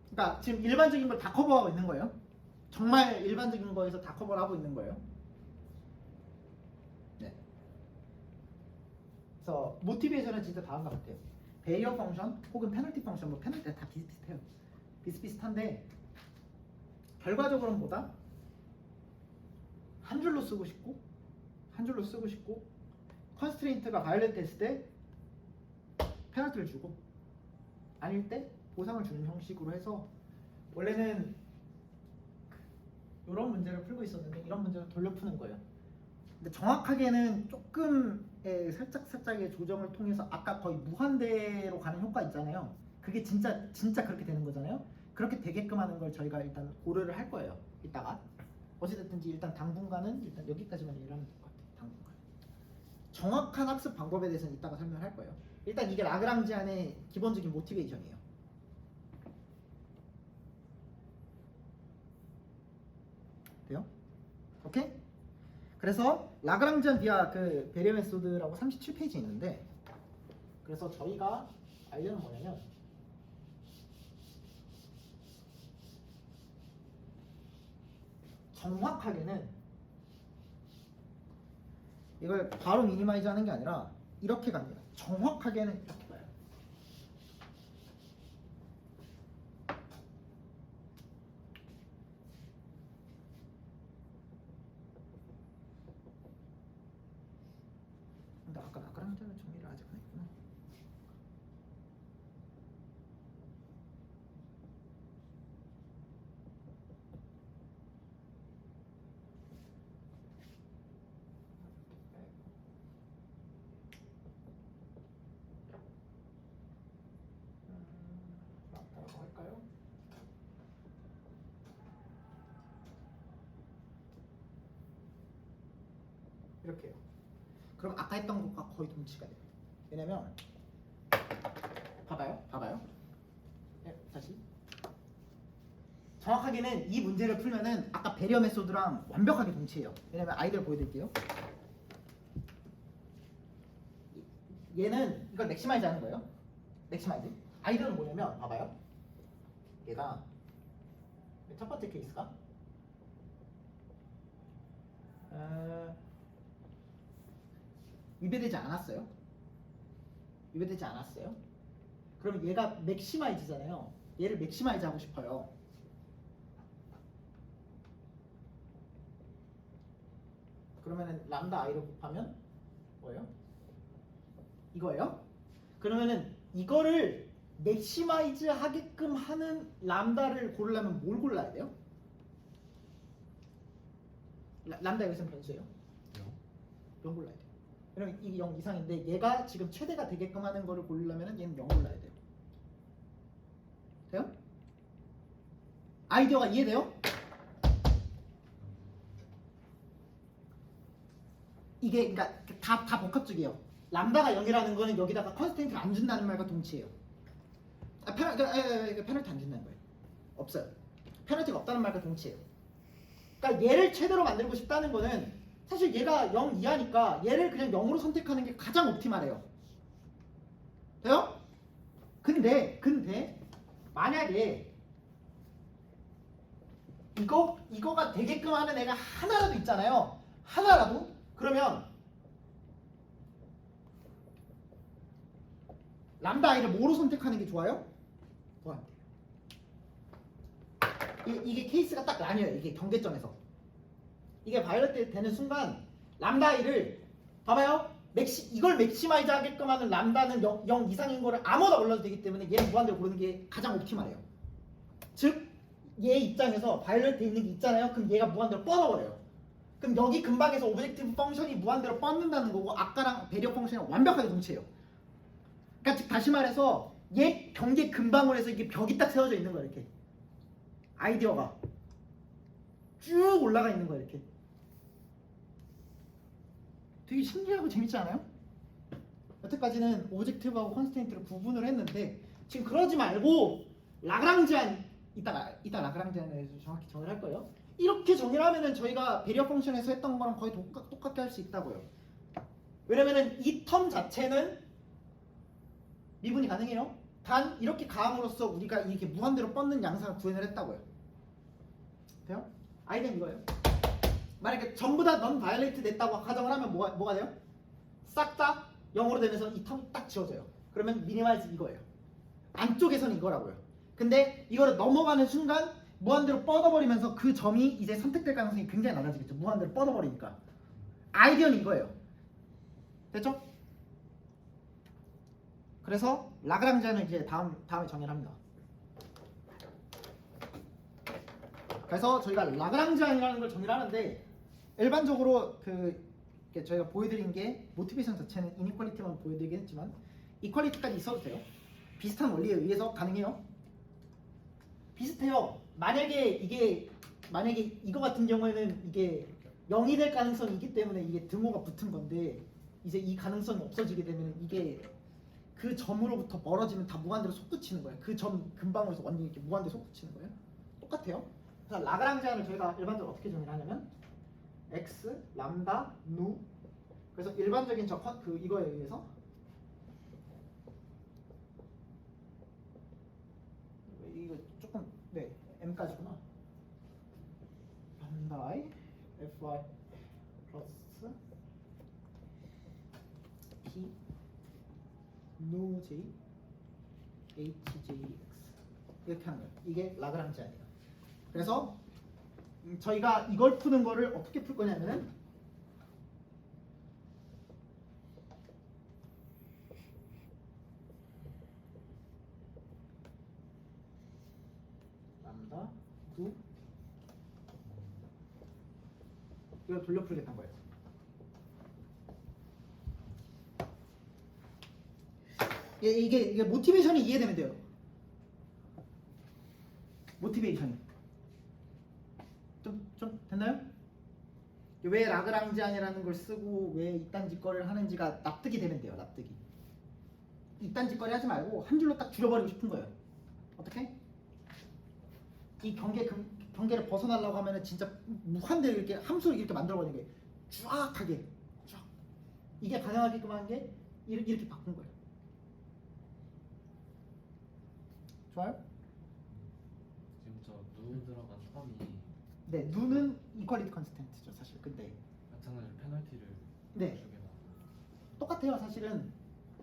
그러니까 지금 일반적인 걸 다 커버하고 있는 거예요. 정말 일반적인 거에서 다 커버를 하고 있는 거예요. 네. 그래서 모티베이션은 진짜 다음과 같아요. 베이어 펑션 혹은 페널티 펑션, 뭐 페널티 다 비슷비슷해요. 비슷비슷한데 결과적으로는 뭐다? 한 줄로 쓰고 싶고 컨스트레인트가 바이올렛 했을 때 페널티를 주고 아닐 때 보상을 주는 형식으로 해서 원래는 이런 문제를 풀고 있었는데 이런 문제를 돌려푸는 거예요. 근데 정확하게는 조금의 살짝의 조정을 통해서 아까 거의 무한대로 가는 효과 있잖아요. 그게 진짜 그렇게 되는 거잖아요. 그렇게 되게끔 하는 걸 저희가 일단 고려를 할 거예요. 이따가 어찌됐든지 일단 당분간은 일단 여기까지만 일하면 될 것 같아요. 당분간 정확한 학습 방법에 대해서는 이따가 설명을 할 거예요. 일단 이게 라그랑지안의 기본적인 모티베이션이에요. 돼요? 오케이? 그래서 라그랑지안 비하 그 베리어 메소드라고 37페이지 있는데 그래서 저희가 알려는 뭐냐면 정확하게는 이걸 바로 미니마이즈 하는 게 아니라 이렇게 갑니다. 정확하게는 이렇게 봐요. 근데 아까 라그랑지안을 정리를 아직 안 했구나. 이렇게 해요. 그럼 아까 했던 것과 거의 동치가 돼요. 왜냐면 봐봐요. 네, 다시. 정확하게는 이 문제를 풀면은 아까 배리어 메소드랑 완벽하게 동치해요. 왜냐면 아이디어를 보여드릴게요. 얘는 이걸 맥시마이즈 하는 거예요. 맥시마이즈. 아이디어는 뭐냐면 봐봐요. 얘가 첫 번째 케이스가 위배되지 않았어요. 그럼 얘가 맥시마이즈잖아요. 얘를 맥시마이즈 하고 싶어요. 그러면은 람다 i를 곱하면 뭐예요? 이거예요? 그러면은 이거를 맥시마이즈 하게끔 하는 람다를 고르려면 뭘 골라야 돼요? 람다 여기서는 변수예요. 0 골라야 돼요. 그러면 이게 0 이상인데 얘가 지금 최대가 되게끔 하는 거를 고르려면 얘는 0 골라야 돼요. 돼요? 아이디어가 이해돼요? 이게 그러니까 다 복합적이에요. 람다가 0이라는 거는 여기다가 컨스텐트를 안 준다는 말과 동치예요. 페널티 안 준다는 거예요. 없어요. 페널티가 없다는 말과 동치예요. 그러니까 얘를 최대로 만들고 싶다는 거는 사실 얘가 0 이하니까 얘를 그냥 0으로 선택하는 게 가장 옵티말해요. 돼요? 근데 만약에 이거가 되게끔 하는 애가 하나라도 있잖아요. 하나라도? 그러면 람다 i를 뭐로 선택하는 게 좋아요? 뭐안 돼요. 이게 케이스가 딱 나뉘어요. 이게 경계점에서. 이게 바이올렛 되는 순간 람다 i를 봐봐요. 이걸 맥시마이즈 하게끔 하는 람다는 0 이상인 거를 아무거나 올려도 되기 때문에 얘는 무한대로 고르는 게 가장 옵티말해요. 즉 얘 입장에서 바이올렛 돼 있는 게 있잖아요. 그럼 얘가 무한대로 뻗어버려요. 그럼 여기 근방에서 오브젝티브 펑션이 무한대로 뻗는다는 거고 아까랑 배리어 펑션이랑 완벽하게 동치해요. 그러니까 즉 다시 말해서 얘 경계 근방으로 해서 이게 벽이 딱 세워져 있는 거야. 이렇게 아이디어가 쭉 올라가 있는 거야. 이렇게 되게 신기하고 재밌지 않아요? 여태까지는 오브젝티브하고 컨스트레인트를 구분을 했는데 지금 그러지 말고 라그랑지안 이따 라그랑지안에 대해서 정확히 정의를 할 거예요. 이렇게 정의를 하면은 저희가 배리어 펑션에서 했던 거랑 거의 똑같게 할 수 있다고요. 왜냐면은 이 텀 자체는 미분이 가능해요. 단 이렇게 가함으로써 우리가 이렇게 무한대로 뻗는 양상을 구현을 했다고요. 돼요? 아이디어는 이거예요. 만약에 전부 다 넌 바이올레이트 됐다고 가정을 하면 뭐가 돼요? 싹 다 0으로 되면서 이 텀이 딱 지워져요. 그러면 미니마이즈 이거예요. 안쪽에서는 이거라고요. 근데 이거를 넘어가는 순간 무한대로 뻗어버리면서 그 점이 이제 선택될 가능성이 굉장히 낮아지겠죠. 무한대로 뻗어버리니까. 아이디어는 이거예요. 됐죠? 그래서 라그랑지안은 이제 다음에 정의를 합니다. 그래서 저희가 라그랑지안이라는 걸 정의를 하는데 일반적으로 저희가 보여드린 게 모티베이션 자체는 이니퀄리티만 보여드리긴 했지만 이퀄리티까지 있어도 돼요. 비슷한 원리에 의해서 가능해요. 비슷해요. 만약에 이거 같은 경우에는 이게 0이 될 가능성이 있기 때문에 이게 등호가 붙은 건데 이제 이 가능성이 없어지게 되면 이게 그 점으로부터 멀어지면 다 무한대로 솟구치는 거예요. 그 점 근방으로서 완전히 이렇게 무한대로 솟구치는 거예요. 똑같아요. 그래서 라그랑지안을 저희가 일반적으로 어떻게 정의를 하냐면 x, 람다, 누. 그래서 일반적인 이거에 의해서 이거 조금 m까지구나. 람다 i fy 플러스 p 누 j hjx 이렇게 하는 거예요. 이게 라그랑지안이에요. 그래서 저희가 이걸 푸는 거를 어떻게 풀 거냐면은 람다 두 이걸 돌려 풀겠다는 거예요. 이게 모티베이션이 이해되면 돼요. 모티베이션이 좀 됐나요? 왜 라그랑지안이라는 걸 쓰고 왜 이딴 짓거리를 하는지가 납득이 되면 돼요. 납득이. 이딴 짓거리 하지 말고 한 줄로 딱 줄여버리고 싶은 거예요. 어떻게? 이 경계를 벗어나려고 하면은 진짜 무한대로 이렇게 함수를 이렇게 만들어버리는 게 쫙하게 쫙 이게 가능하게끔 하는 게 이렇게 바꾼 거예요. 좋아요? 지금 저누 들어간 텀이 네, 누는 이퀄리티 컨스텐트죠 사실. 근데 마찬가지로 페널티를 네. 주게 나와요. 똑같아요 사실은.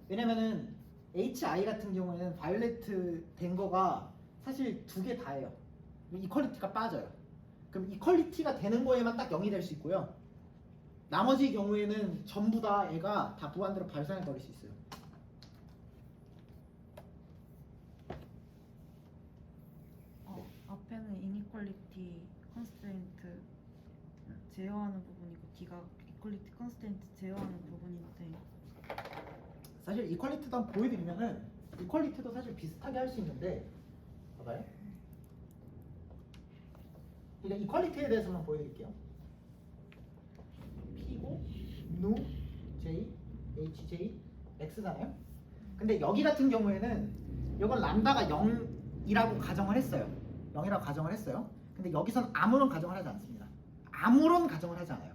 왜냐면은 HI 같은 경우에는 바이올레트 된 거가 사실 두 개 다예요. 이퀄리티가 빠져요. 그럼 이퀄리티가 되는 거에만 딱 0이 될 수 있고요. 나머지 경우에는 전부 다 애가 다 무한대로 발산해 버릴 수 있어요. 앞에는 이니퀄리티 컨스트레인트 제어하는 부분이고 뒤가 이퀄리티 컨스트레인트 제어하는 부분인데 사실 이퀄리티도 한번 보여드리면은 이퀄리티도 사실 비슷하게 할 수 있는데 봐봐요. 그러니까 이퀄리티에 대해서만 보여드릴게요. P고 누 J HJ X잖아요. 근데 여기 같은 경우에는 이건 람다가 0이라고 가정을 했어요. 0이라고 가정을 했어요. 근데 여기선 아무런 가정을 하지 않습니다. 아무런 가정을 하지 않아요.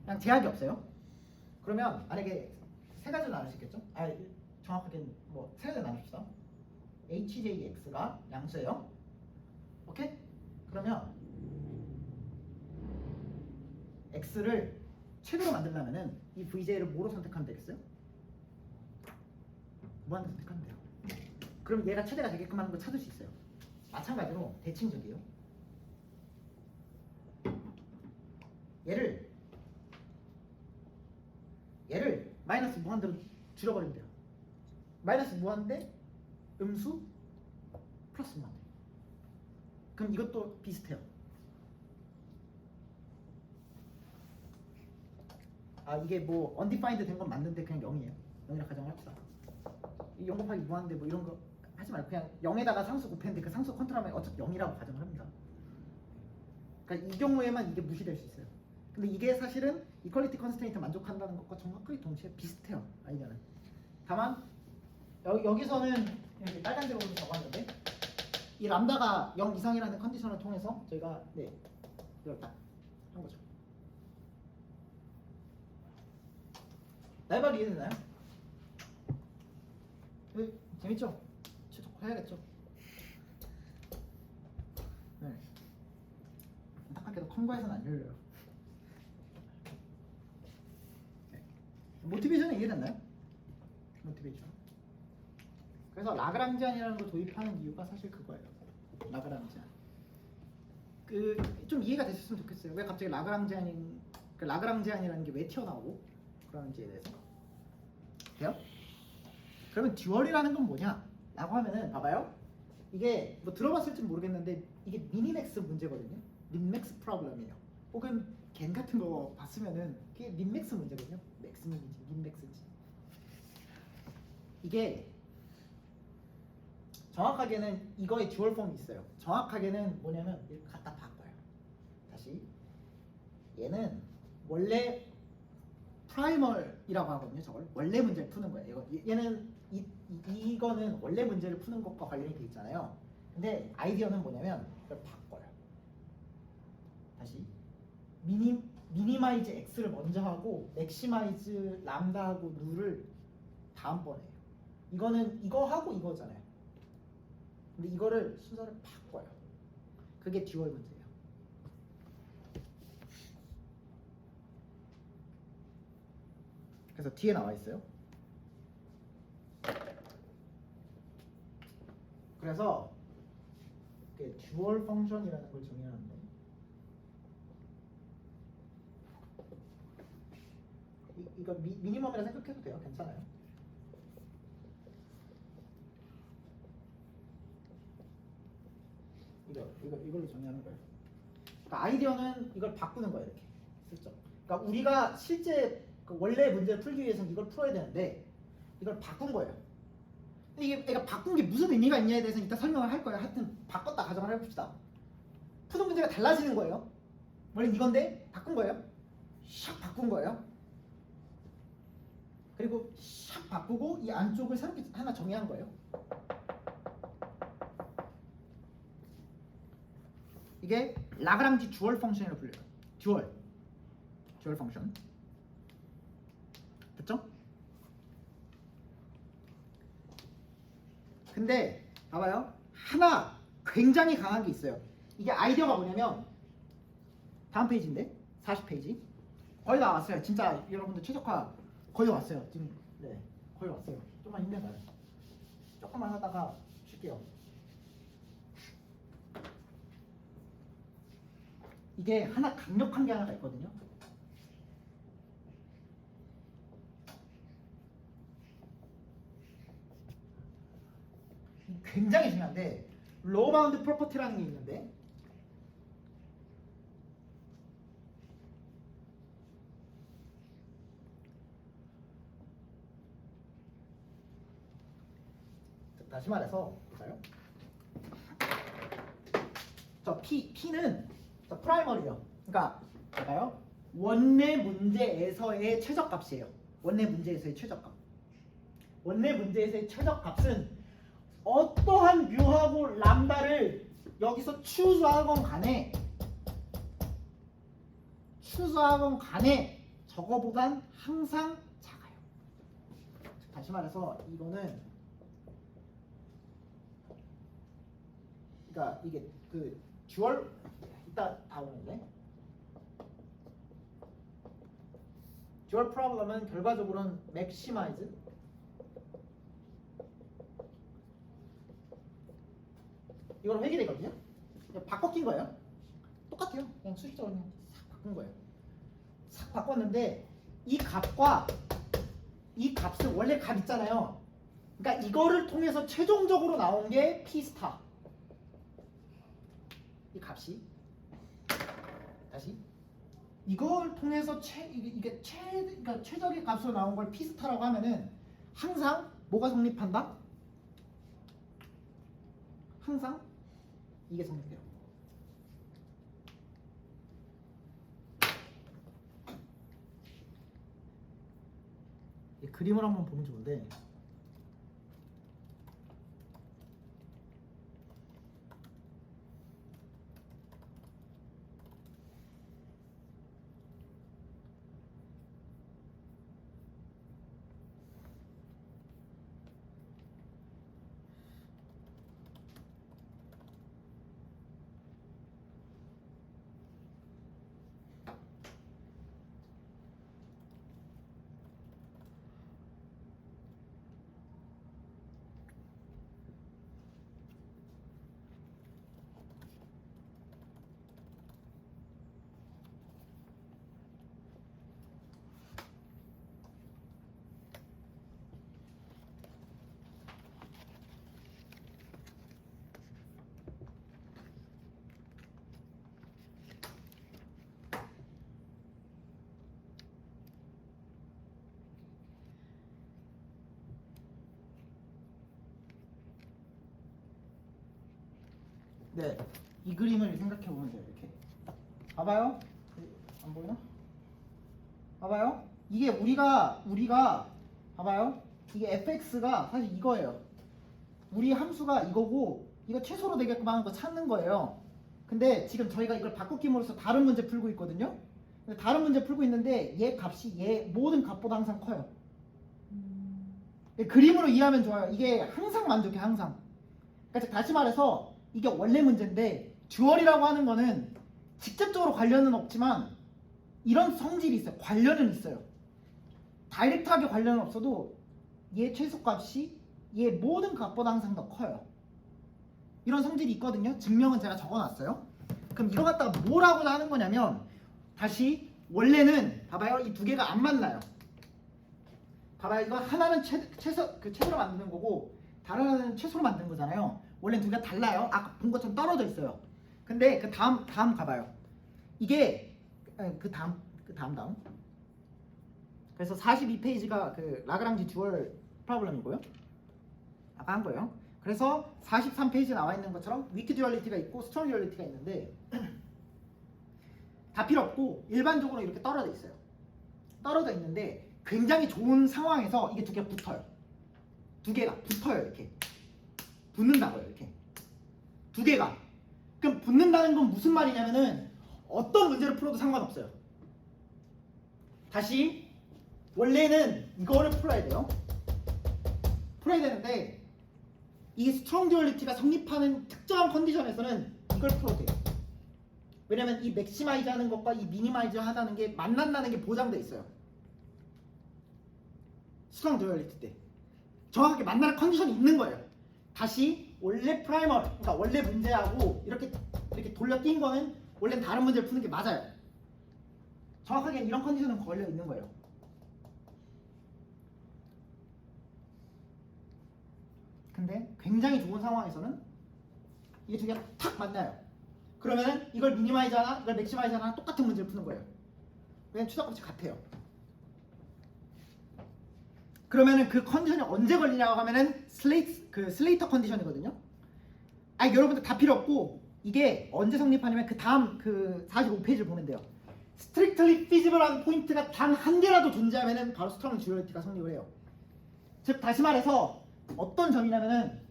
그냥 제약이 없어요. 그러면 만약에 세 가지로 나눌 수 있겠죠? 정확하게 뭐 세 가지로 나눕시다. HJX가 양수예요. 오케이? 그러면 X를 최대로 만들려면은 이 VJ를 뭐로 선택하면 되겠어요? 무한대 선택하면 돼요. 그럼 얘가 최대가 되게끔 하는 걸 찾을 수 있어요. 마찬가지로 대칭적이에요. 얘를 마이너스 무한대로 줄여버리면 돼요. 마이너스 무한대 음수 플러스 무한대. 그럼 이것도 비슷해요. 이게 뭐 undefined 된 건 맞는데 그냥 0이에요. 0이라 가정을 합시다. 이 0 곱하기 무한대 뭐 이런 거 하지 말고 그냥 0에다가 상수 곱했는데 그 상수 컨트롤하면 어차피 0이라고 가정을 합니다. 그러니까 이 경우에만 이게 무시될 수 있어요. 근데 이게 사실은 이퀄리티 컨스트레인트 만족한다는 것과 정확하게 동시에 비슷해요. 아이디어는. 다만 여기서는 이렇게 빨간색으로 적었는데 이 람다가 0 이상이라는 컨디션을 통해서 저희가 이걸 딱 한 거죠. 라이벌 이해되나요? 재밌죠? 계속 해야겠죠? 네. 안타깝게도 컴과에서는 안 열려요. 네. 모티베이션은 이해됐나요? 모티베이션. 그래서 라그랑지안이라는 걸 도입하는 이유가 사실 그거예요. 라그랑지안. 좀 이해가 되셨으면 좋겠어요. 왜 갑자기 라그랑지안이라는 게 왜 튀어나오고 그런지에 대해서. 돼요? 그러면 듀얼이라는 건 뭐냐? 라고 하면은 봐봐요. 이게 뭐 들어봤을지 모르겠는데 이게 미니맥스 문제거든요. 민맥스 프로블럼이에요. 혹은 겐 같은 거 봤으면은 그게 민맥스 문제거든요. 맥스민인지 민맥스인지. 이게 정확하게는 이거의 듀얼 폼이 있어요. 정확하게는 뭐냐면 이렇게 갖다 바꿔요. 다시 얘는 원래 프라이멀이라고 하거든요. 저걸 원래 문제를 푸는 거예요. 얘는 이거는 원래 문제를 푸는 것과 관련이 돼 있잖아요. 근데 아이디어는 뭐냐면 이걸 바꿔요. 다시 미니마이즈 x를 먼저 하고 맥시마이즈 람다하고 누를 다음번에 해요. 이거는 이거 하고 이거잖아요. 근데 이거를 순서를 바꿔요. 그게 듀얼 문제예요. 그래서 뒤에 나와 있어요. 그래서 이게 듀얼 펑션이라는 걸 정의하는데 이거 미니멈이라 생각해도 돼요. 괜찮아요. 이걸로 정의하는 거예요. 그러니까 아이디어는 이걸 바꾸는 거예요. 이렇게 슬쩍. 그러니까 우리가 실제 원래 문제를 풀기 위해서는 이걸 풀어야 되는데 이걸 바꾼 거예요. 근데 이게 그러니까 바꾼 게 무슨 의미가 있냐에 대해서는 이따 설명을 할 거예요. 하여튼 바꿨다 가정을 해봅시다. 푸는 문제가 달라지는 거예요. 원래 이건데 바꾼 거예요. 샥 바꾼 거예요. 그리고 샥 바꾸고 이 안쪽을 새롭게 하나 정의한 거예요. 이게 라그랑지 듀얼 펑션이라고 불려요. 듀얼 펑션. 됐죠? 근데 봐봐요. 하나 굉장히 강한 게 있어요. 이게 아이디어가 뭐냐면 다음 페이지인데 40페이지 거의 다 왔어요. 진짜 여러분들 최적화 거의 왔어요. 지금 네 거의 왔어요. 좀만 힘내봐요. 조금만 하다가 쉴게요. 이게 하나 강력한 게 하나가 있거든요. 굉장히 중요한데 로우 바운드 프로퍼티라는 게 있는데 다시 말해서 볼까요? 저 P는 저 프라이머리요. 그러니까 볼까요? 원래 문제에서의 최저값이에요. 원래 문제에서의 최저값. 원래 문제에서의 최저값은 어떠한 뮤하고 람다를 여기서 추수하건 간에 저거보단 항상 작아요. 다시 말해서 이거는 그러니까 이게 그 듀얼 이따 다 오는데 듀얼 프로블럼은 결과적으로는 맥시마이즈 이걸 해결되거든요. 바꿔 낀 거예요. 똑같아요. 그냥 수식적으로 그냥 싹 바꾼 거예요. 싹 바꿨는데 이 값과 이 값은 원래 값 있잖아요. 그러니까 이거를 통해서 최종적으로 나온 게 P 스타. 이 값이 다시 이걸 통해서 그러니까 최적의 값으로 나온 걸 P 스타라고 하면은 항상 뭐가 성립한다? 항상 이게 성립돼요. 이 그림을 한번 보면 좋은데 네, 이 그림을 생각해 보면 돼요. 이렇게 봐봐요. 안 보이나? 봐봐요. 이게 우리가 봐봐요. 이게 fx가 사실 이거예요. 우리 함수가 이거고 이거 최소로 되게끔 하는 거 찾는 거예요. 근데 지금 저희가 이걸 바꾸김으로써 다른 문제 풀고 있거든요. 근데 다른 문제 풀고 있는데 얘 값이 얘 모든 값보다 항상 커요. 그림으로 이해하면 좋아요. 이게 항상 만족해, 항상. 그러니까 다시 말해서 이게 원래 문제인데 듀얼이라고 하는 거는 직접적으로 관련은 없지만 이런 성질이 있어요. 관련은 있어요. 다이렉트하게 관련은 없어도 얘 최소값이 얘 모든 값보다 항상 더 커요. 이런 성질이 있거든요. 증명은 제가 적어놨어요. 그럼 이거 갖다가 뭐라고 하는 거냐면 다시 원래는 봐봐요. 이 두 개가 안 만나요. 봐봐요. 이거 하나는 최소로 만드는 거고 다른 하나는 최소로 만드는 거잖아요. 원래 두 개가 달라요. 아까 본 것처럼 떨어져 있어요. 근데 그 다음 가봐요. 이게 그 다음. 그래서 42페이지가 그 라그랑지 듀얼 프로블럼이고요. 아까 한 거예요. 그래서 43페이지에 나와 있는 것처럼 위크 듀얼리티가 있고 스트롱 듀얼리티가 있는데 다 필요 없고 일반적으로 이렇게 떨어져 있어요. 떨어져 있는데 굉장히 좋은 상황에서 이게 두 개가 붙어요. 두 개가 붙어요. 이렇게 붙는다고요. 이렇게 두 개가. 그럼 붙는다는 건 무슨 말이냐면은 어떤 문제를 풀어도 상관없어요. 다시 원래는 이거를 풀어야 돼요. 풀어야 되는데 이 스트롱 듀얼리티가 성립하는 특정한 컨디션에서는 이걸 풀어도 돼요. 왜냐면 이 맥시마이즈 하는 것과 이 미니마이즈 하다는 게 만난다는 게 보장돼 있어요. 스트롱 듀얼리티 때 정확하게 만나는 컨디션이 있는 거예요. 다시 원래 프라이머, 그러니까 원래 문제하고 이렇게 돌려 낀 거는 원래는 다른 문제를 푸는 게 맞아요. 정확하게 이런 컨디션은 걸려 있는 거예요. 근데 굉장히 좋은 상황에서는 이게 두 개가 탁 만나요. 그러면은 이걸 미니마이즈 하나, 이걸 맥시마이즈 하나 똑같은 문제를 푸는 거예요. 왜냐면 추적값이 같아요. 그러면은 그 컨디션이 언제 걸리냐고 하면은 슬레이터 컨디션이거든요. 아니 여러분들 다 필요 없고 이게 언제 성립하냐면 그 다음 그 45페이지를 보면 돼요. strictly feasible한 포인트가 단 한 개라도 존재하면은 바로 스트롱 듀얼리티가 성립을 해요. 즉 다시 말해서 어떤 점이냐면은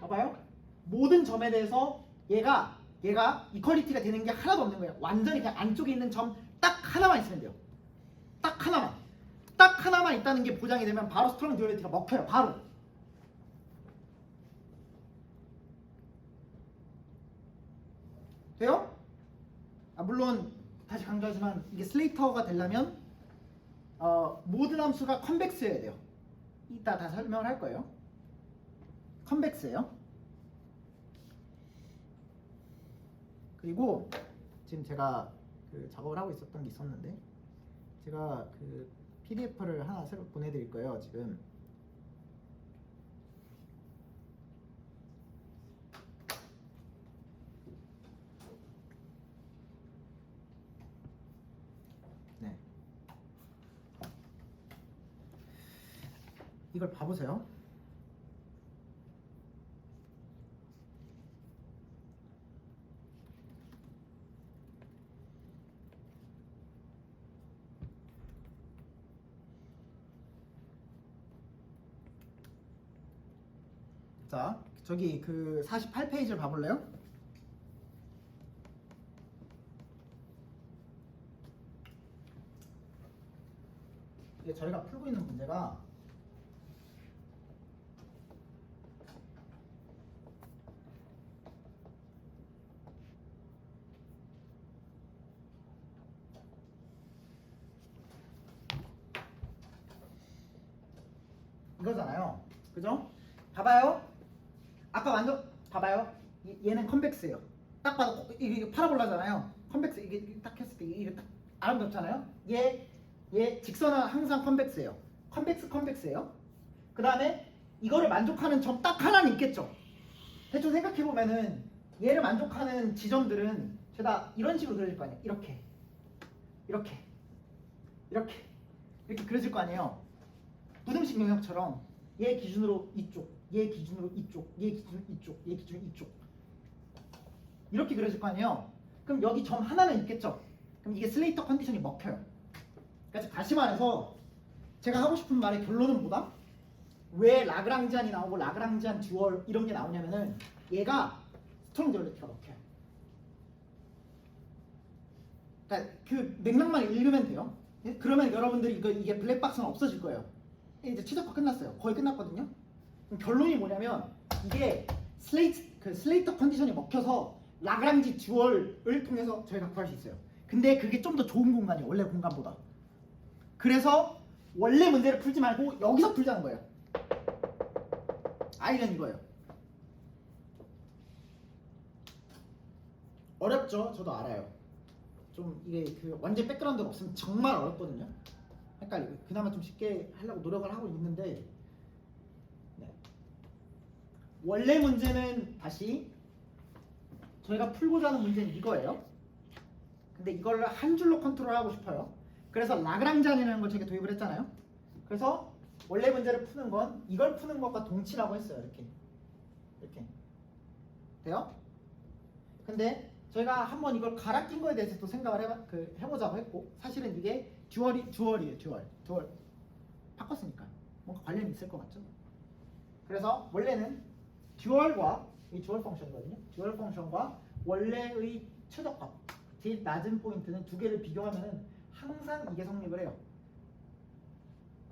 봐봐요. 모든 점에 대해서 얘가 이퀄리티가 되는 게 하나도 없는 거예요. 완전히 그냥 안쪽에 있는 점 딱 하나만 있으면 돼요. 딱 하나만 있다는 게 보장이 되면 바로 스트롱 듀얼리티가 먹혀요. 바로. 돼요? 물론 다시 강조하지만 이게 슬레이터가 되려면 모든 함수가 컨벡스여야 돼요. 이따 다 설명을 할 거예요. 컨벡스예요. 그리고 지금 제가 그 작업을 하고 있었던 게 있었는데 제가 그 PDF를 하나 새로 보내드릴 거예요. 지금 네, 이걸 봐보세요. 자, 저기 그 48페이지를 봐볼래요? 이게 저희가 풀고 있는 문제가 이거잖아요. 그죠? 봐봐요. 아까 완전 봐봐요. 얘는 컨벡스예요. 딱 봐도 이게 파라볼라잖아요. 컨벡스 이게 딱 했을 때 이게 딱 아름답잖아요. 얘 직선은 항상 컨벡스예요. 컨벡스예요. 그 다음에 이거를 만족하는 점 딱 하나는 있겠죠. 대충 생각해 보면은 얘를 만족하는 지점들은 제가 이런 식으로 그려질 거 아니에요. 이렇게 그려질 거 아니에요. 부등식 영역처럼 얘 기준으로 이쪽, 얘 기준으로 이쪽, 얘 기준으로 이쪽, 얘 기준으로 이쪽 이렇게 그려질 거 아니에요. 그럼 여기 점 하나는 있겠죠. 그럼 이게 슬레이터 컨디션이 먹혀요. 그래서 다시 말해서 제가 하고 싶은 말의 결론은 뭐다? 왜 라그랑지안이 나오고 라그랑지안 듀얼 이런 게 나오냐면은 얘가 스트롱 듀얼리티가 먹혀요. 그러니까 그 맥락만 읽으면 돼요. 그러면 여러분들이 이게 블랙박스는 없어질 거예요. 이제 최적화 끝났어요. 거의 끝났거든요. 그럼 결론이 뭐냐면 이게 슬레이터 컨디션이 먹혀서 라그랑지 듀얼을 통해서 저희가 구할 수 있어요. 근데 그게 좀 더 좋은 공간이에요. 원래 공간보다. 그래서 원래 문제를 풀지 말고 여기서 풀자는 거예요. 아이는 이거예요. 어렵죠? 저도 알아요. 좀 이게 그 완전 백그라운드가 없으면 정말 어렵거든요. 헷갈리고 그나마 좀 쉽게 하려고 노력을 하고 있는데 네. 원래 문제는 다시 저희가 풀고자 하는 문제는 이거예요. 근데 이걸 한 줄로 컨트롤하고 싶어요. 그래서 라그랑지안이라는 걸 저희가 도입을 했잖아요. 그래서 원래 문제를 푸는 건 이걸 푸는 것과 동치라고 했어요. 이렇게 돼요? 근데 저희가 한번 이걸 갈아 낀 거에 대해서 또 생각을 해보자고 했고 사실은 이게 듀얼이에요. 듀얼 바꿨으니까 뭔가 관련이 있을 것 같죠? 그래서 원래는 듀얼과 이 듀얼 펑션이거든요. 듀얼 펑션과 원래의 최적값 제일 낮은 포인트는 두 개를 비교하면은 항상 이게 성립을 해요.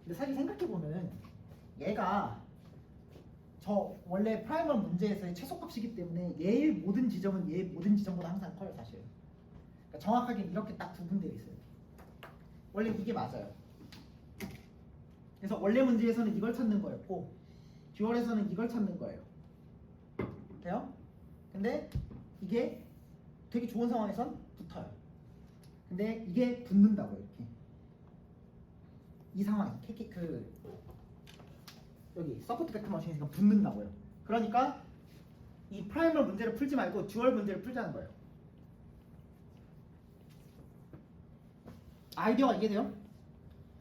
근데 사실 생각해보면 얘가 저 원래 프라이멀 문제에서의 최소값이기 때문에 얘의 모든 지점은 얘의 모든 지점보다 항상 커요 사실. 그러니까 정확하게 이렇게 딱 구분되어 있어요. 원래 이게 맞아요. 그래서 원래 문제에서는 이걸 찾는 거였고 듀얼에서는 이걸 찾는 거예요. 돼요? 근데 이게 되게 좋은 상황에선 붙어요. 근데 이게 붙는다고요 이렇게. 이 상황에서 여기 서포트 벡터 머신에서 붙는다고요. 그러니까 이 프라이멀 문제를 풀지 말고 듀얼 문제를 풀자는 거예요. 아이디어가 이해돼요?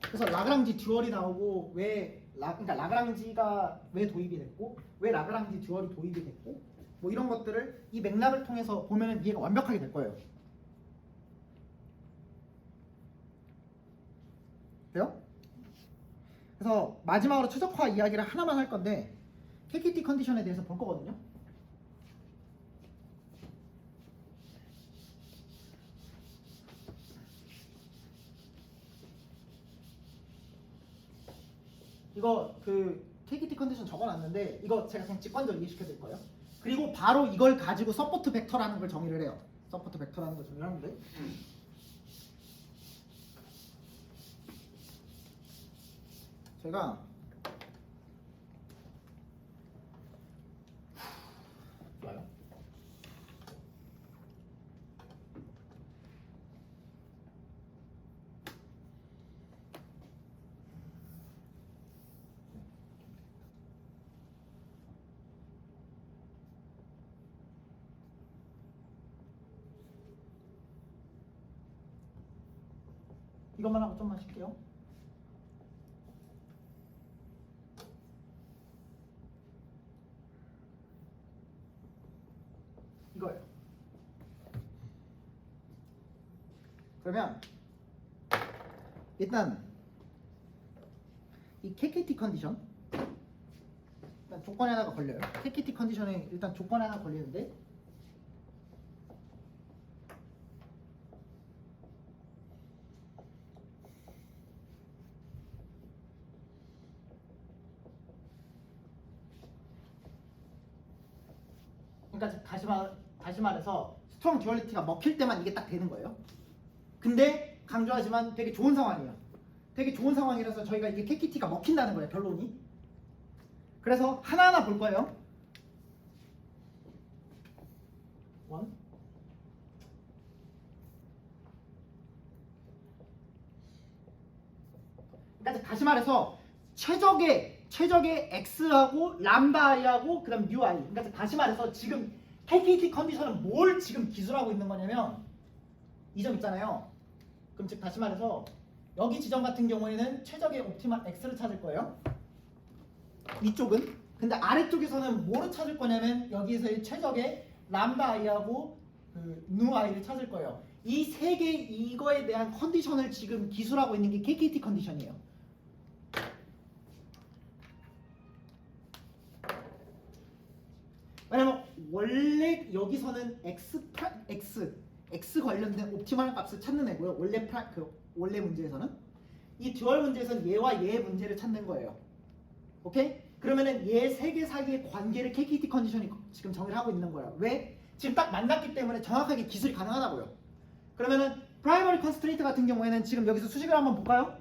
그래서 라그랑지 듀얼이 나오고 그러니까 라그랑지가 왜 도입이 됐고 왜 라그랑지 듀얼이 도입이 됐고 뭐 이런 것들을 이 맥락을 통해서 보면은 이해가 완벽하게 될 거예요. 돼요? 그래서 마지막으로 최적화 이야기를 하나만 할 건데 KKT 컨디션에 대해서 볼 거거든요. 이거 KKT 컨디션 적어놨는데 이거 제가 그냥 직관적으로 이해시켜 드릴 거예요. 그리고 바로 이걸 가지고 서포트 벡터라는 걸 정의를 해요. 서포트 벡터라는 걸 정의를 하는데 제가 좋아요. 이것만 하고 좀만 쉴게요. 이거예요. 그러면 일단 이 KKT 컨디션 일단 조건에 하나가 걸려요. KKT 컨디션에 일단 조건에 하나 걸리는데 그러니까 다시 말해서 스트롱 듀얼리티가 먹힐 때만 이게 딱 되는 거예요. 근데 강조하지만 되게 좋은 상황이에요. 되게 좋은 상황이라서 저희가 이게 KKT가 먹힌다는 거예요. 결론이. 그래서 하나하나 볼 거예요. 1 그러니까 다시 말해서 최적의 x하고 람다 i하고 그다음 u i. 그러니까 다시 말해서 지금 KKT 컨디션은 뭘 지금 기술하고 있는 거냐면 이 점 있잖아요. 그럼 즉 다시 말해서 여기 지점 같은 경우에는 최적의 옵티멀 x를 찾을 거예요. 이쪽은. 근데 아래쪽에서는 뭐를 찾을 거냐면 여기에서의 최적의 람다 i하고 nu i를 찾을 거예요. 이 세 개 이거에 대한 컨디션을 지금 기술하고 있는 게 KKT 컨디션이에요. 왜냐면 원래 여기서는 x 관련된 옵티멀 값을 찾는 애고요. 원래 문제에서는 이 듀얼 문제에서는 얘와 얘의 문제를 찾는 거예요. 오케이? 그러면은 얘 세 개 사이의 관계를 KKT 컨디션이 지금 정의를 하고 있는 거예요. 왜? 지금 딱 만났기 때문에 정확하게 기술이 가능하다고요. 그러면은 프라이머리 컨스트레인트 같은 경우에는 지금 여기서 수식을 한번 볼까요?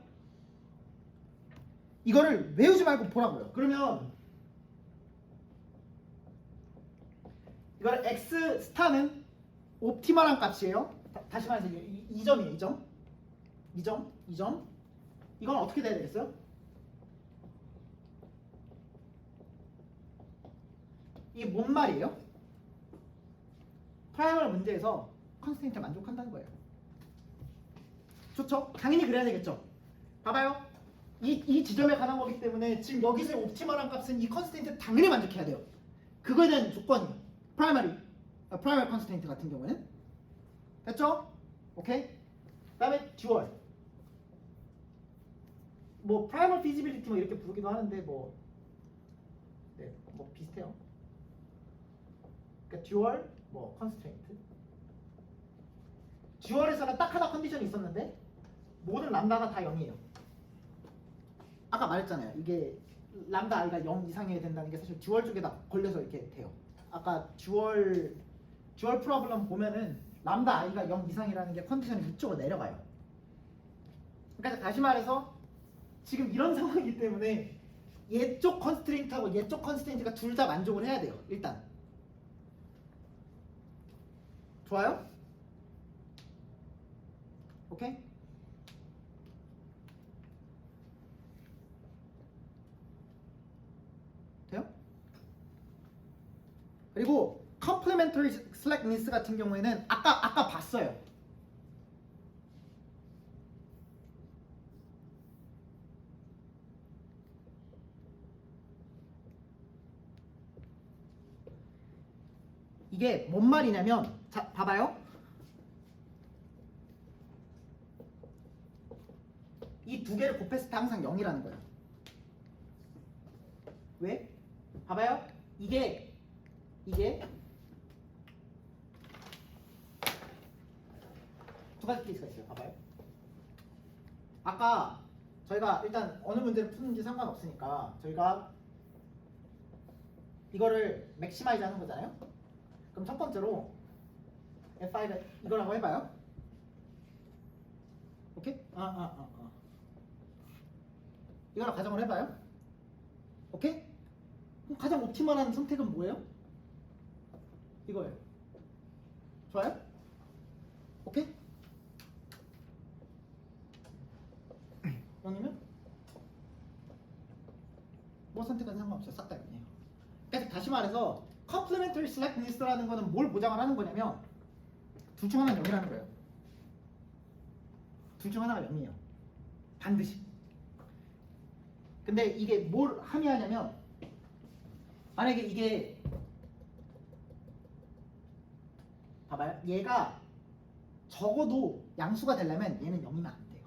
이거를 외우지 말고 보라고요. 그러면 이걸 x 스타는 옵티멀한 값이에요. 다시 말해서 이 점이에요. 이 점. 이건 어떻게 돼야 되겠어요? 이게 뭔 말이에요? 프라이멀 문제에서 컨스트레인트를 만족한다는 거예요. 좋죠? 당연히 그래야 되겠죠. 봐봐요. 이 지점에 관한 거기 때문에 지금 여기서의 옵티멀한 값은 이 컨스트레인트를 당연히 만족해야 돼요. 그거에 대한 조건이에요. 프라이머리 컨스트레인트 같은 경우에는. 됐죠? 오케이? 그다음에 듀얼. 뭐 프라이멀 피지빌리티 뭐 이렇게 부르기도 하는데 뭐 비슷해요. 그러니까 듀얼 뭐 컨스트레인트. 듀얼에서는 딱 하나 컨디션이 있었는데 모든 람다가 다 0이에요. 아까 말했잖아요. 이게 람다 i가 0 이상이어야 된다는 게 사실 듀얼 쪽에다 걸려서 이렇게 돼요. 아까 듀얼 프로블럼 보면은 람다 i가 0 이상이라는 게 컨디션이 이쪽으로 내려가요. 그러니까 다시 말해서 지금 이런 상황이기 때문에 얘쪽 컨스트레인트하고 얘쪽 컨스트레인트가 둘 다 만족을 해야 돼요. 일단 좋아요? 오케이? 돼요? 그리고 complementary slackness 같은 경우에는 아까 봤어요. 이게 뭔 말이냐면 자 봐봐요. 이 두 개를 곱했을 때 항상 0이라는 거예요. 왜? 봐봐요. 이게 두 가지 케이스가 있어요. 봐봐요. 아까 저희가 일단 어느 문제를 푸는지 상관없으니까 저희가 이거를 맥시마이즈 하는 거잖아요. 그럼 첫 번째로 F5가 이거라고 해봐요. 오케이? 이거랑 가정을 해봐요. 오케이? 그럼 가장 옵티멀한 선택은 뭐예요? 이거예요. 좋아요? 오케이? 0이면 뭐 선택은 상관없어요. 싹 다 0이에요. 그래서 다시 말해서 complementary slackness라는 거는 뭘 보장을 하는 거냐면 둘 중 하나는 0이라는 거예요. 둘 중 하나가 0이에요. 반드시. 근데 이게 뭘 함의하냐면 만약에 이게 봐봐요. 얘가 적어도 양수가 되려면 얘는 0이면 안 돼요.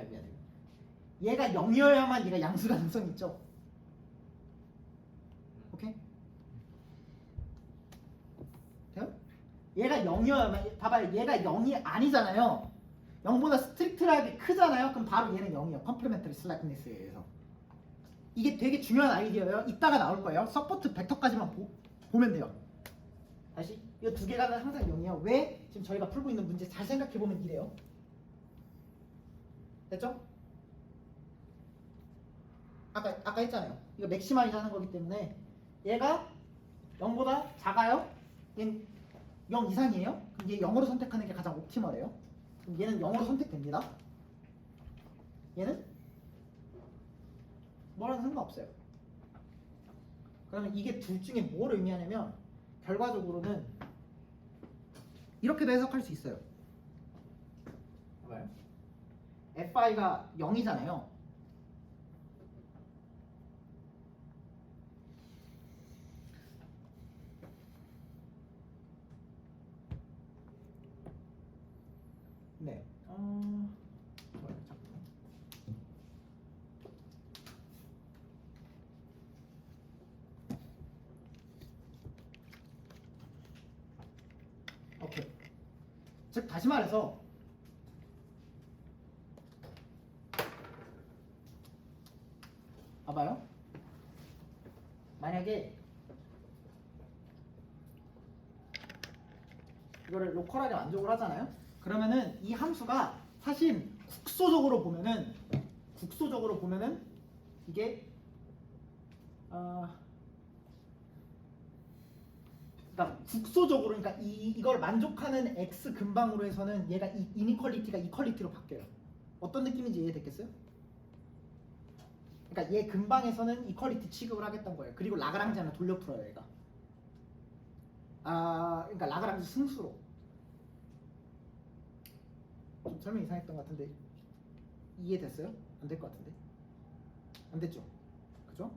미안해. 얘가 0이어야만 얘가 양수 가능성이 있죠. 오케이? 돼요? 얘가 0이어야만 봐봐요. 얘가 0이 아니잖아요. 0보다 스트릭트하게 크잖아요. 그럼 바로 얘는 0이에요. 컴플리멘터리 슬랙니스에 의해서. 이게 되게 중요한 아이디어예요. 이따가 나올 거예요. 서포트 벡터까지만 보면 돼요. 다시 이 두 개가 항상 0이에요. 왜? 지금 저희가 풀고 있는 문제 잘 생각해보면 이래요. 됐죠? 아까 했잖아요. 이거 맥시마이즈 하는 거기 때문에 얘가 0보다 작아요? 얘는 0 이상이에요? 그럼 얘 0으로 선택하는 게 가장 옵티멀해요. 그럼 얘는 0으로 선택됩니다. 얘는 뭐라는 상관없어요. 그러면 이게 둘 중에 뭘 의미하냐면 결과적으로는 이렇게도 해석할 수 있어요. 봐봐요. FI가 0이잖아요. 네. 잠깐만. 오케이. 즉 다시 말해서 봐봐요. 만약에 이거를 로컬하게 만족을 하잖아요. 그러면은 이 함수가 사실 국소적으로 보면은 이게 그러니까 국소적으로 그러니까 이걸 만족하는 x 근방으로 해서는 얘가 이 이니퀄리티가 이퀄리티로 바뀌어요. 어떤 느낌인지 이해됐겠어요? 그러니까 얘 근방에서는 이퀄리티 취급을 하겠다는 거예요. 그리고 라그랑지 하나 돌려 풀어요, 얘가. 그러니까 라그랑지 승수로. 좀 설명 이상했던 것 같은데 이해됐어요? 안 될 것 같은데? 안 됐죠? 그죠?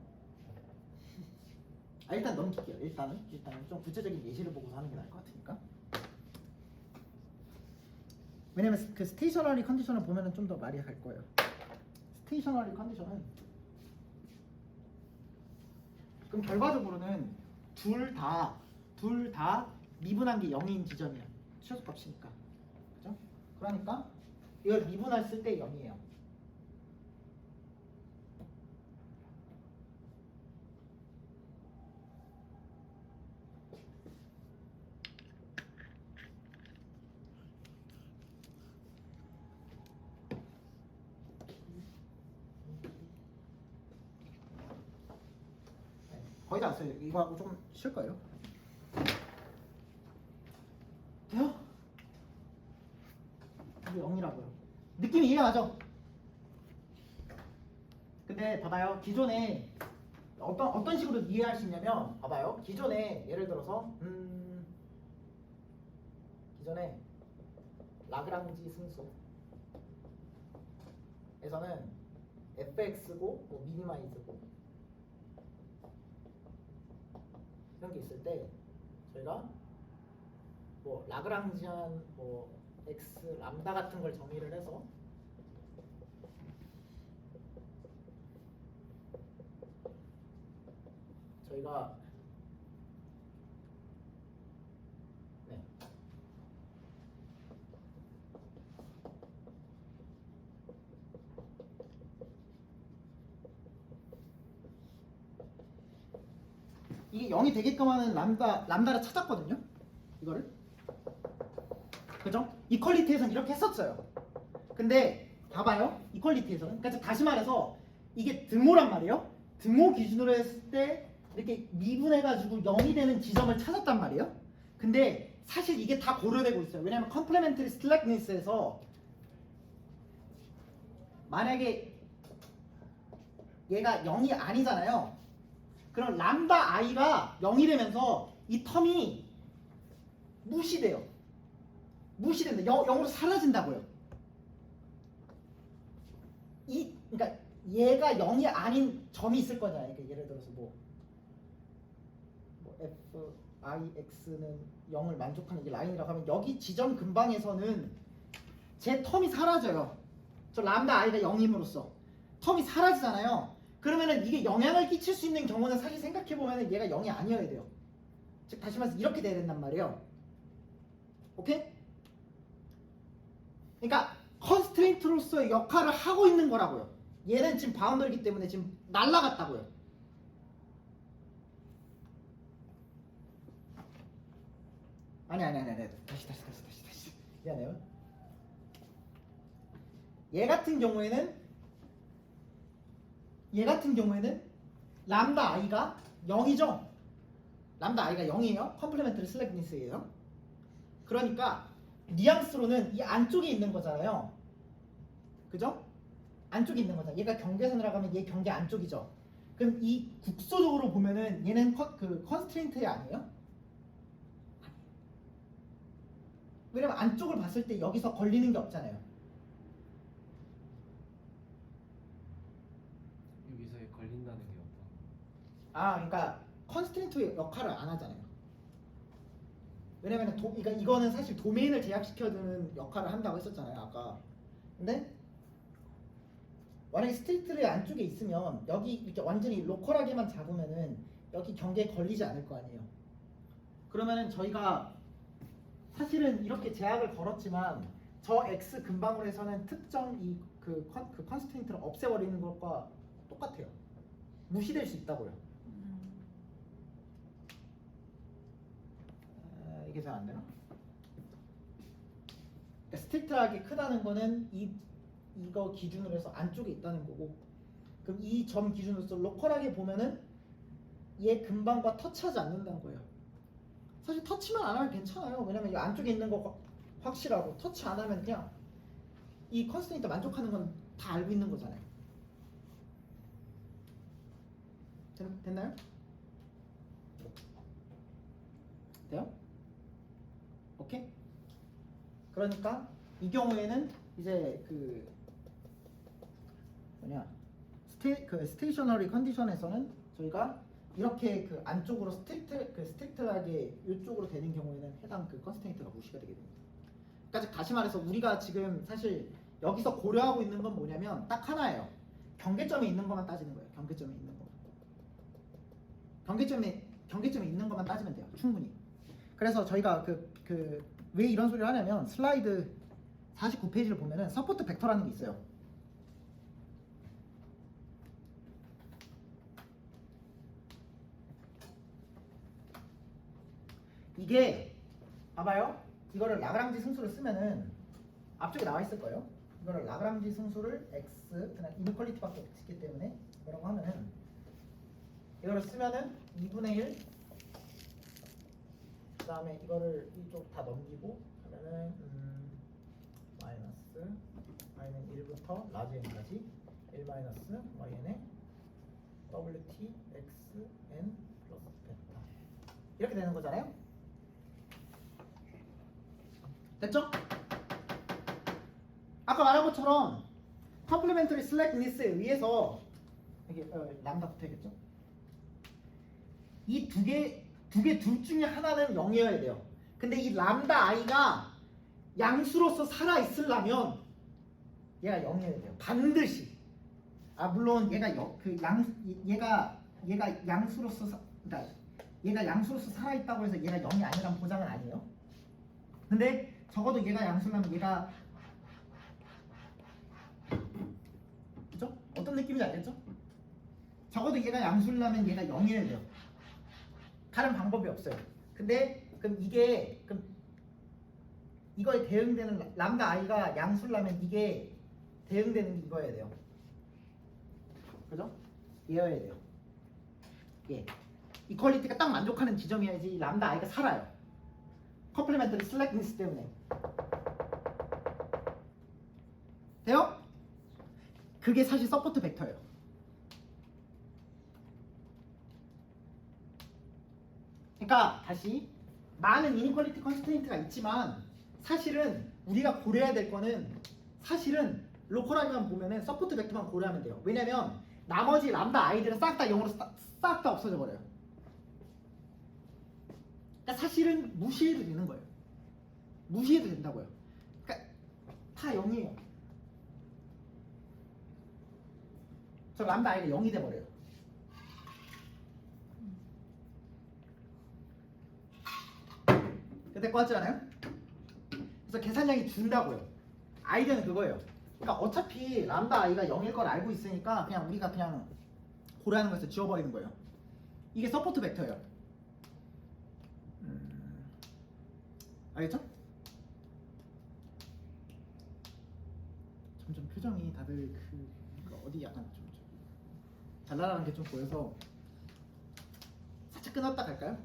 아 일단 넘길게요. 일단은 좀 구체적인 예시를 보고서 하는 게 나을 것 같으니까. 왜냐면 그 스테이셔너리 컨디션을 보면은 좀 더 말이 갈 거예요. 스테이셔너리 컨디션은 그럼 결과적으로는 둘 다 미분한 게 0인 지점이야. 최소값이니까. 그죠? 그러니까 이걸 미분했을 때 0이에요. 거의 다 왔어요. 이거 하고 좀 쉴 거예요. 돼요? 이게 0이라고요. 느낌이 이해가 가죠? 근데 봐봐요. 기존에 어떤 식으로 이해할 수 있냐면 봐봐요. 기존에 예를 들어서 기존에 라그랑지 승수에서는 fx고 뭐 미니마이즈고 이런 게 있을 때 저희가 뭐 라그랑지안 뭐 x 람다 같은 걸 정의를 해서 저희가 네. 이게 0이 되게끔 하는 람다를 찾았거든요. 이거를. 그죠? 이퀄리티에서는 이렇게 했었어요. 근데 봐봐요. 이퀄리티에서는. 그러니까 다시 말해서 이게 등호란 말이에요. 등호 기준으로 했을 때 이렇게 미분해가지고 0이 되는 지점을 찾았단 말이에요. 근데 사실 이게 다 고려되고 있어요. 왜냐면 컴플레멘터리 슬랙니스에서 만약에 얘가 0이 아니잖아요. 그럼 람다 i가 0이 되면서 이 텀이 무시돼요. 무시된다. 0으로 사라진다고요. 그러니까 얘가 0이 아닌 점이 있을 거잖아요. 그러니까 예를 들어서 뭐 f i x는 0을 만족하는 이 라인이라고 하면 여기 지점 근방에서는 제 텀이 사라져요. 저 람다 i가 0임으로써 텀이 사라지잖아요. 그러면은 이게 영향을 끼칠 수 있는 경우는 사실 생각해보면은 얘가 0이 아니어야 돼요. 즉 다시 말해서 이렇게 돼야 된단 말이에요. 오케이? 그러니까 컨스트레인트로서의 역할을 하고 있는 거라고요. 얘는 지금 바운더리기 때문에 지금 날라갔다고요. 아니 다시 미안해요. 얘 같은 경우에는 람다 i가 0이죠. 람다 i가 0이에요. 컴플레멘터리 슬랙니스예요. 그러니까 뉘앙스로는 이 안쪽에 있는 거잖아요. 그죠? 안쪽에 있는 거잖아. 얘가 경계선이라고 하면 얘 경계 안쪽이죠. 그럼 이 국소적으로 보면은 얘는 그 컨스트레인트 아니에요? 왜냐면 안쪽을 봤을 때 여기서 걸리는 게 없잖아요. 여기서 걸린다는 게 없다. 아, 그러니까 컨스트레인트 역할을 안 하잖아요. 왜냐면 그러니까 이거는 사실 도메인을 제약시켜주는 역할을 한다고 했었잖아요, 아까. 근데 만약에 스테이트의 안쪽에 있으면 여기 이렇게 완전히 로컬하게만 잡으면은 여기 경계에 걸리지 않을 거 아니에요. 그러면은 저희가 사실은 이렇게 제약을 걸었지만 저 x 근방으로 해서는 특정 그 컨스트레인트를 없애버리는 것과 똑같아요. 무시될 수 있다고요. 이게 잘 안 되나? 그러니까 스트릭트하게 크다는 거는 이거 기준으로 해서 안쪽에 있다는 거고, 그럼 이 점 기준으로서 로컬하게 보면은 얘 근방과 터치하지 않는다는 거예요. 사실 터치만 안 하면 괜찮아요. 왜냐면 이 안쪽에 있는 거 확실하고 터치 안 하면 그냥 이 컨스트레인트 만족하는 건 다 알고 있는 거잖아요. 됐나요? 돼요? 오케이? 그러니까 이 경우에는 이제 뭐냐 그 스테이셔너리 컨디션에서는 저희가 이렇게 그 안쪽으로 스트릭트하게 이쪽으로 되는 경우에는 해당 그 컨스트레인트가 무시가 되게 됩니다. 그러니까 다시 말해서 우리가 지금 사실 여기서 고려하고 있는 건 뭐냐면 딱 하나예요. 경계점에 있는 것만 따지는 거예요. 경계점에 있는 거. 경계점에 있는 것만 따지면 돼요. 충분히. 그래서 저희가 왜 이런 소리를 하냐면 슬라이드 49페이지를 보면은 서포트 벡터라는 게 있어요. 이게 봐봐요. 이거를 라그랑지 승수를 쓰면은 앞쪽에 나와 있을 거예요. 이거를 라그랑지 승수를 x 그냥 이니퀄리티밖에 없기 때문에 뭐라고 하면은 이거를 쓰면은 2분의 1 그다음에 이거를 이쪽 다 넘기고 하면은 마이너스 y는 1부터 라지 n까지 1 마이너스yn의 wt xn 플러스 베타 이렇게 되는 거잖아요. 됐죠? 아까 말한 것처럼 컴플리멘터리 슬랙니스에 의해서 이게 람다 붙어야겠죠? 이 둘 중에 하나는 0이어야 돼요. 근데 이 람다 i가 양수로서 살아 있으려면 얘가 0이어야 돼요. 반드시. 물론 얘가 얘가 양수로서 그러니까 얘가 양수로서 살아 있다고 해서 얘가 0이 아니라는 보장은 아니에요. 근데 적어도 얘가 양수라면 얘가 그죠? 어떤 느낌인지 알겠죠? 적어도 얘가 양수라면 얘가 0이어야 돼요. 다른 방법이 없어요. 근데 그럼 이거에 대응되는 람다 i가 양수라면 이게 대응되는 게 이거여야 돼요. 그죠? 얘여야 돼요. 예. 이퀄리티가 딱 만족하는 지점이어야지 람다 i가 살아요. 컴플리멘터리 슬랙니스 때문에. 돼요? 그게 사실 서포트 벡터예요. 그러니까 다시 많은 이니퀄리티 컨스트레인트가 있지만 사실은 우리가 고려해야 될 거는 사실은 로컬하게만 보면은 서포트 벡터만 고려하면 돼요. 왜냐면 나머지 람다 i들은 싹 다 0으로 싹 다 없어져 버려요. 그러니까 사실은 무시해도 되는 거예요. 무시해도 된다고요. 그러니까 다 0이에요. 저 람다 i가 0이 돼 버려요. 그때 거 같지 않아요? 그래서 계산량이 준다고요. 아이디어는 그거예요. 그러니까 어차피 람다 i가 0일 걸 알고 있으니까 그냥 우리가 그냥 고려하는 것을 지워버리는 거예요. 이게 서포트 벡터예요. 알겠죠? 점점 표정이 다들 어디 약간 좀 잘나가는 게 좀 보여서 살짝 끊었다 갈까요?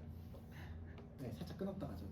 네, 살짝 끊었다 가죠.